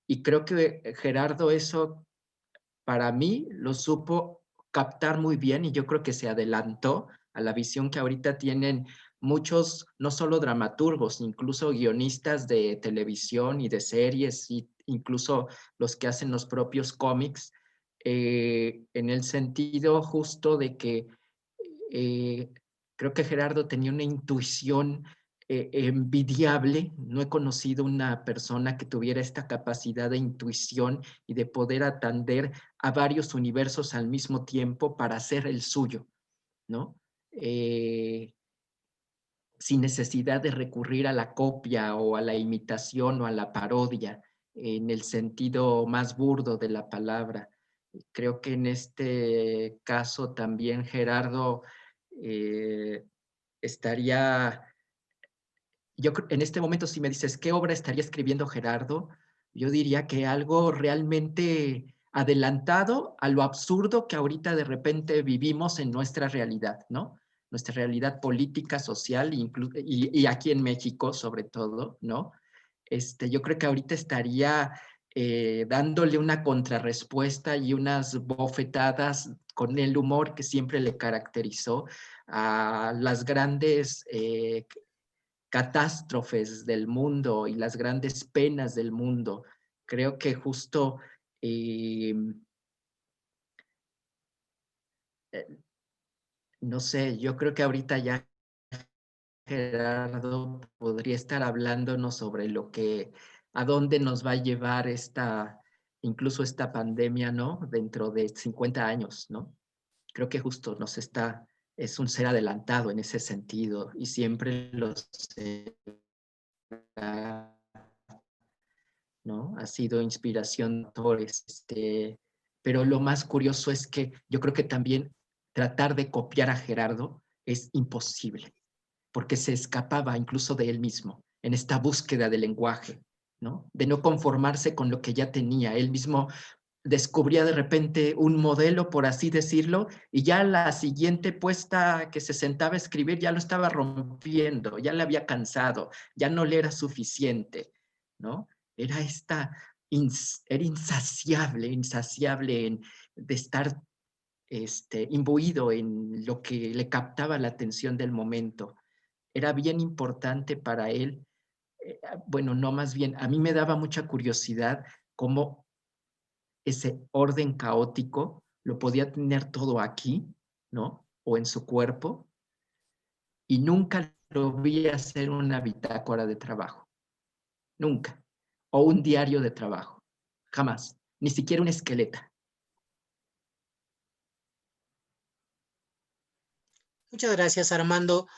Y creo que Gerardo eso para mí lo supo captar muy bien y yo creo que se adelantó a la visión que ahorita tienen muchos, no solo dramaturgos, incluso guionistas de televisión y de series, y incluso los que hacen los propios cómics, en el sentido justo de que creo que Gerardo tenía una intuición envidiable. No he conocido una persona que tuviera esta capacidad de intuición y de poder atender a varios universos al mismo tiempo para hacer el suyo, ¿no? Sin necesidad de recurrir a la copia o a la imitación o a la parodia, en el sentido más burdo de la palabra. Creo que en este caso también Gerardo estaría, yo en este momento si me dices qué obra estaría escribiendo Gerardo, yo diría que algo realmente adelantado a lo absurdo que ahorita de repente vivimos en nuestra realidad, ¿no? Nuestra realidad política, social y aquí en México sobre todo, ¿no? Yo creo que ahorita estaría dándole una contrarrespuesta y unas bofetadas con el humor que siempre le caracterizó a las grandes catástrofes del mundo y las grandes penas del mundo. Creo que justo no sé, yo creo que ahorita ya Gerardo podría estar hablándonos sobre lo que, a dónde nos va a llevar incluso esta pandemia, ¿no? Dentro de 50 años, ¿no? Creo que justo es un ser adelantado en ese sentido y siempre lo será, ¿no? Ha sido inspiración de autores, pero lo más curioso es que yo creo que también tratar de copiar a Gerardo es imposible, porque se escapaba incluso de él mismo en esta búsqueda del lenguaje, ¿no? De no conformarse con lo que ya tenía. Él mismo descubría de repente un modelo, por así decirlo, y ya la siguiente puesta que se sentaba a escribir ya lo estaba rompiendo, ya le había cansado, ya no le era suficiente, ¿no? Era era insaciable de estar imbuido en lo que le captaba la atención del momento. Era bien importante para él, bueno, no, más bien, a mí me daba mucha curiosidad cómo ese orden caótico lo podía tener todo aquí, ¿no? O en su cuerpo, y nunca lo vi hacer una bitácora de trabajo, nunca, o un diario de trabajo, jamás, ni siquiera una esqueleta. Muchas gracias, Armando.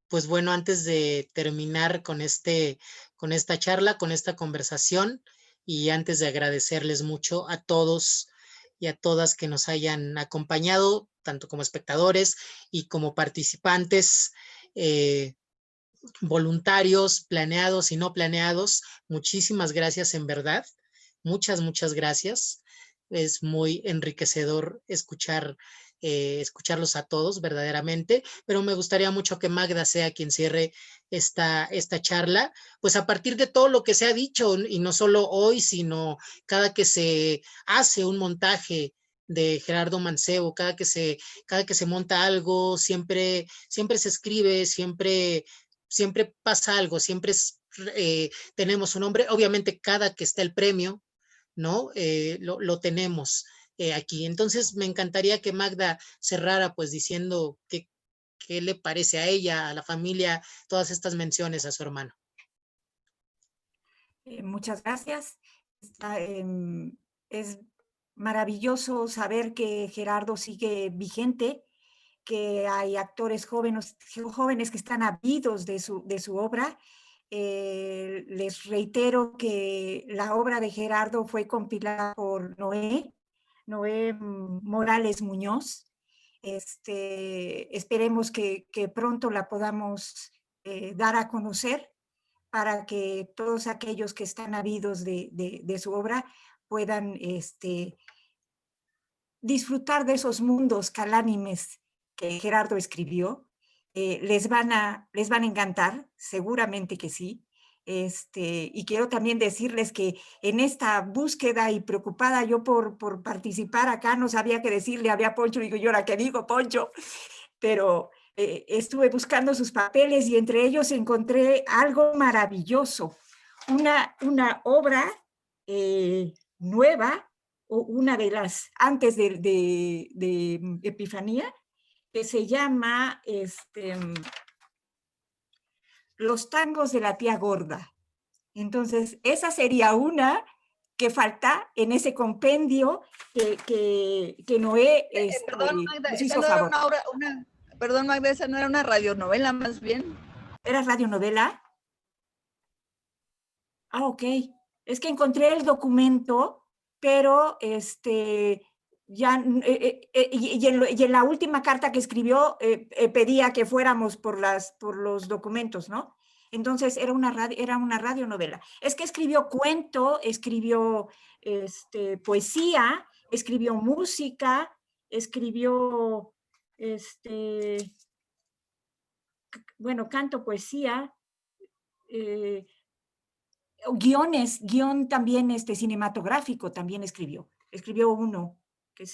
Pues bueno, antes de terminar con esta charla, con esta conversación, y antes de agradecerles mucho a todos y a todas que nos hayan acompañado, tanto como espectadores y como participantes, voluntarios, planeados y no planeados, muchísimas gracias en verdad. Muchas, muchas gracias. Es muy enriquecedor escucharlos a todos verdaderamente, pero me gustaría mucho que Magda sea quien cierre esta charla, pues a partir de todo lo que se ha dicho, y no solo hoy, sino cada que se hace un montaje de Gerardo Mancebo, cada que se monta algo, siempre se escribe, siempre pasa algo, siempre tenemos un nombre, obviamente cada que está el premio, ¿no? Lo tenemos aquí. Entonces me encantaría que Magda cerrara pues diciendo qué le parece a ella, a la familia, todas estas menciones a su hermano. Muchas gracias. Es maravilloso saber que Gerardo sigue vigente, que hay actores jóvenes que están ávidos de su obra. Les reitero que la obra de Gerardo fue compilada por Noé Morales Muñoz. Esperemos que pronto la podamos dar a conocer para que todos aquellos que están ávidos de su obra puedan disfrutar de esos mundos calánimes que Gerardo escribió. Les van a encantar, seguramente que sí. Y quiero también decirles que en esta búsqueda y preocupada yo por participar acá, no sabía qué decirle, había Poncho, digo, ¿yo ahora qué digo, Poncho? Pero estuve buscando sus papeles y entre ellos encontré algo maravilloso, una obra nueva, o una de las antes de Epifanía, que se llama Los tangos de la tía gorda. Entonces, esa sería una que falta en ese compendio que Noé Perdón, Magda, nos esa hizo no era favor. una obra, perdón, Magda, esa no era una radionovela más bien. ¿Era radionovela? Ah, ok. Es que encontré el documento, pero ya, y en la última carta que escribió pedía que fuéramos por los documentos, ¿no? Entonces era una radionovela. Es que escribió cuento, escribió poesía, escribió música, escribió, bueno, canto, poesía, guión también cinematográfico también escribió. Escribió uno que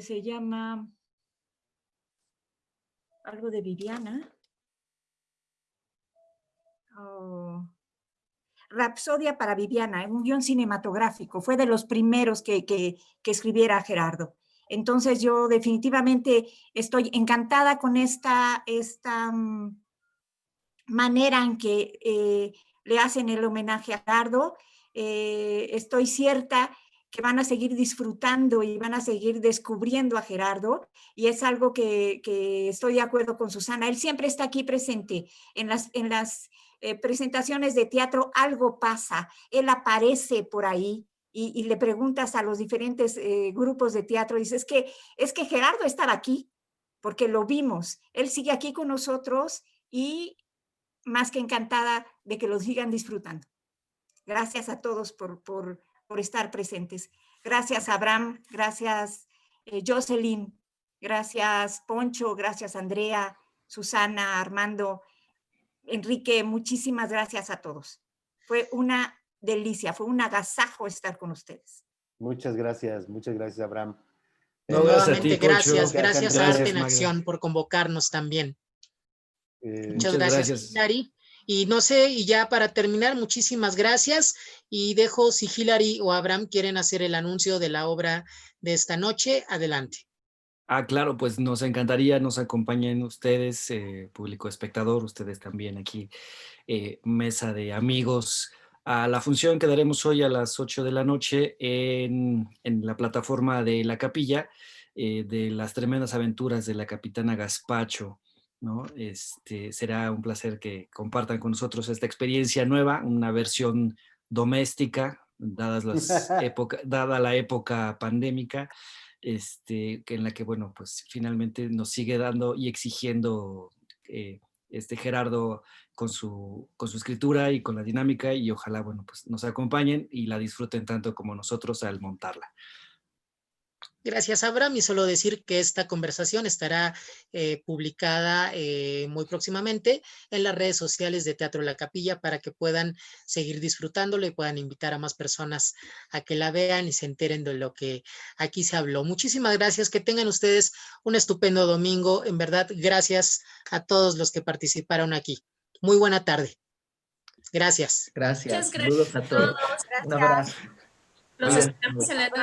se llama algo de Viviana. Rapsodia para Viviana, un guión cinematográfico. Fue de los primeros que escribiera Gerardo. Entonces yo definitivamente estoy encantada con esta manera en que le hacen el homenaje a Gerardo. Estoy cierta que van a seguir disfrutando y van a seguir descubriendo a Gerardo, y es algo que estoy de acuerdo con Susana. Él siempre está aquí presente en las presentaciones de teatro, algo pasa, él aparece por ahí. Y le preguntas a los diferentes grupos de teatro, dices, es que Gerardo estaba aquí, porque lo vimos, él sigue aquí con nosotros y más que encantada de que lo sigan disfrutando. Gracias a todos por estar presentes. Gracias, Abraham, gracias, Jocelyn, gracias, Poncho, gracias, Andrea, Susana, Armando, Enrique, muchísimas gracias a todos. Fue una delicia, fue un agasajo estar con ustedes. Muchas gracias, No, Abraham. gracias a ti, Gracias Poncho. a Arte en Magda. Acción por convocarnos también. Muchas Muchas gracias, Hilary. Y no sé, y ya para terminar, muchísimas gracias. Y dejo, si Hilary o Abraham quieren hacer el anuncio de la obra de esta noche, adelante. Claro, pues nos encantaría, nos acompañen ustedes, público espectador, ustedes también aquí, mesa de amigos, a la función que daremos hoy a las 8 de la noche en la plataforma de La Capilla, de las tremendas aventuras de la capitana Gaspacho, ¿no? Será un placer que compartan con nosotros esta experiencia nueva, una versión doméstica, dada la época pandémica, en la que, bueno, pues finalmente nos sigue dando y exigiendo Gerardo con su escritura y con la dinámica, y ojalá, bueno, pues nos acompañen y la disfruten tanto como nosotros al montarla. Gracias, Abraham, y solo decir que esta conversación estará publicada muy próximamente en las redes sociales de Teatro La Capilla para que puedan seguir disfrutándolo y puedan invitar a más personas a que la vean y se enteren de lo que aquí se habló. Muchísimas gracias, que tengan ustedes un estupendo domingo. En verdad, gracias a todos los que participaron aquí. Muy buena tarde. Gracias. Gracias. Muchas gracias Saludos a todos. Gracias. Un abrazo. Los esperamos en la noche.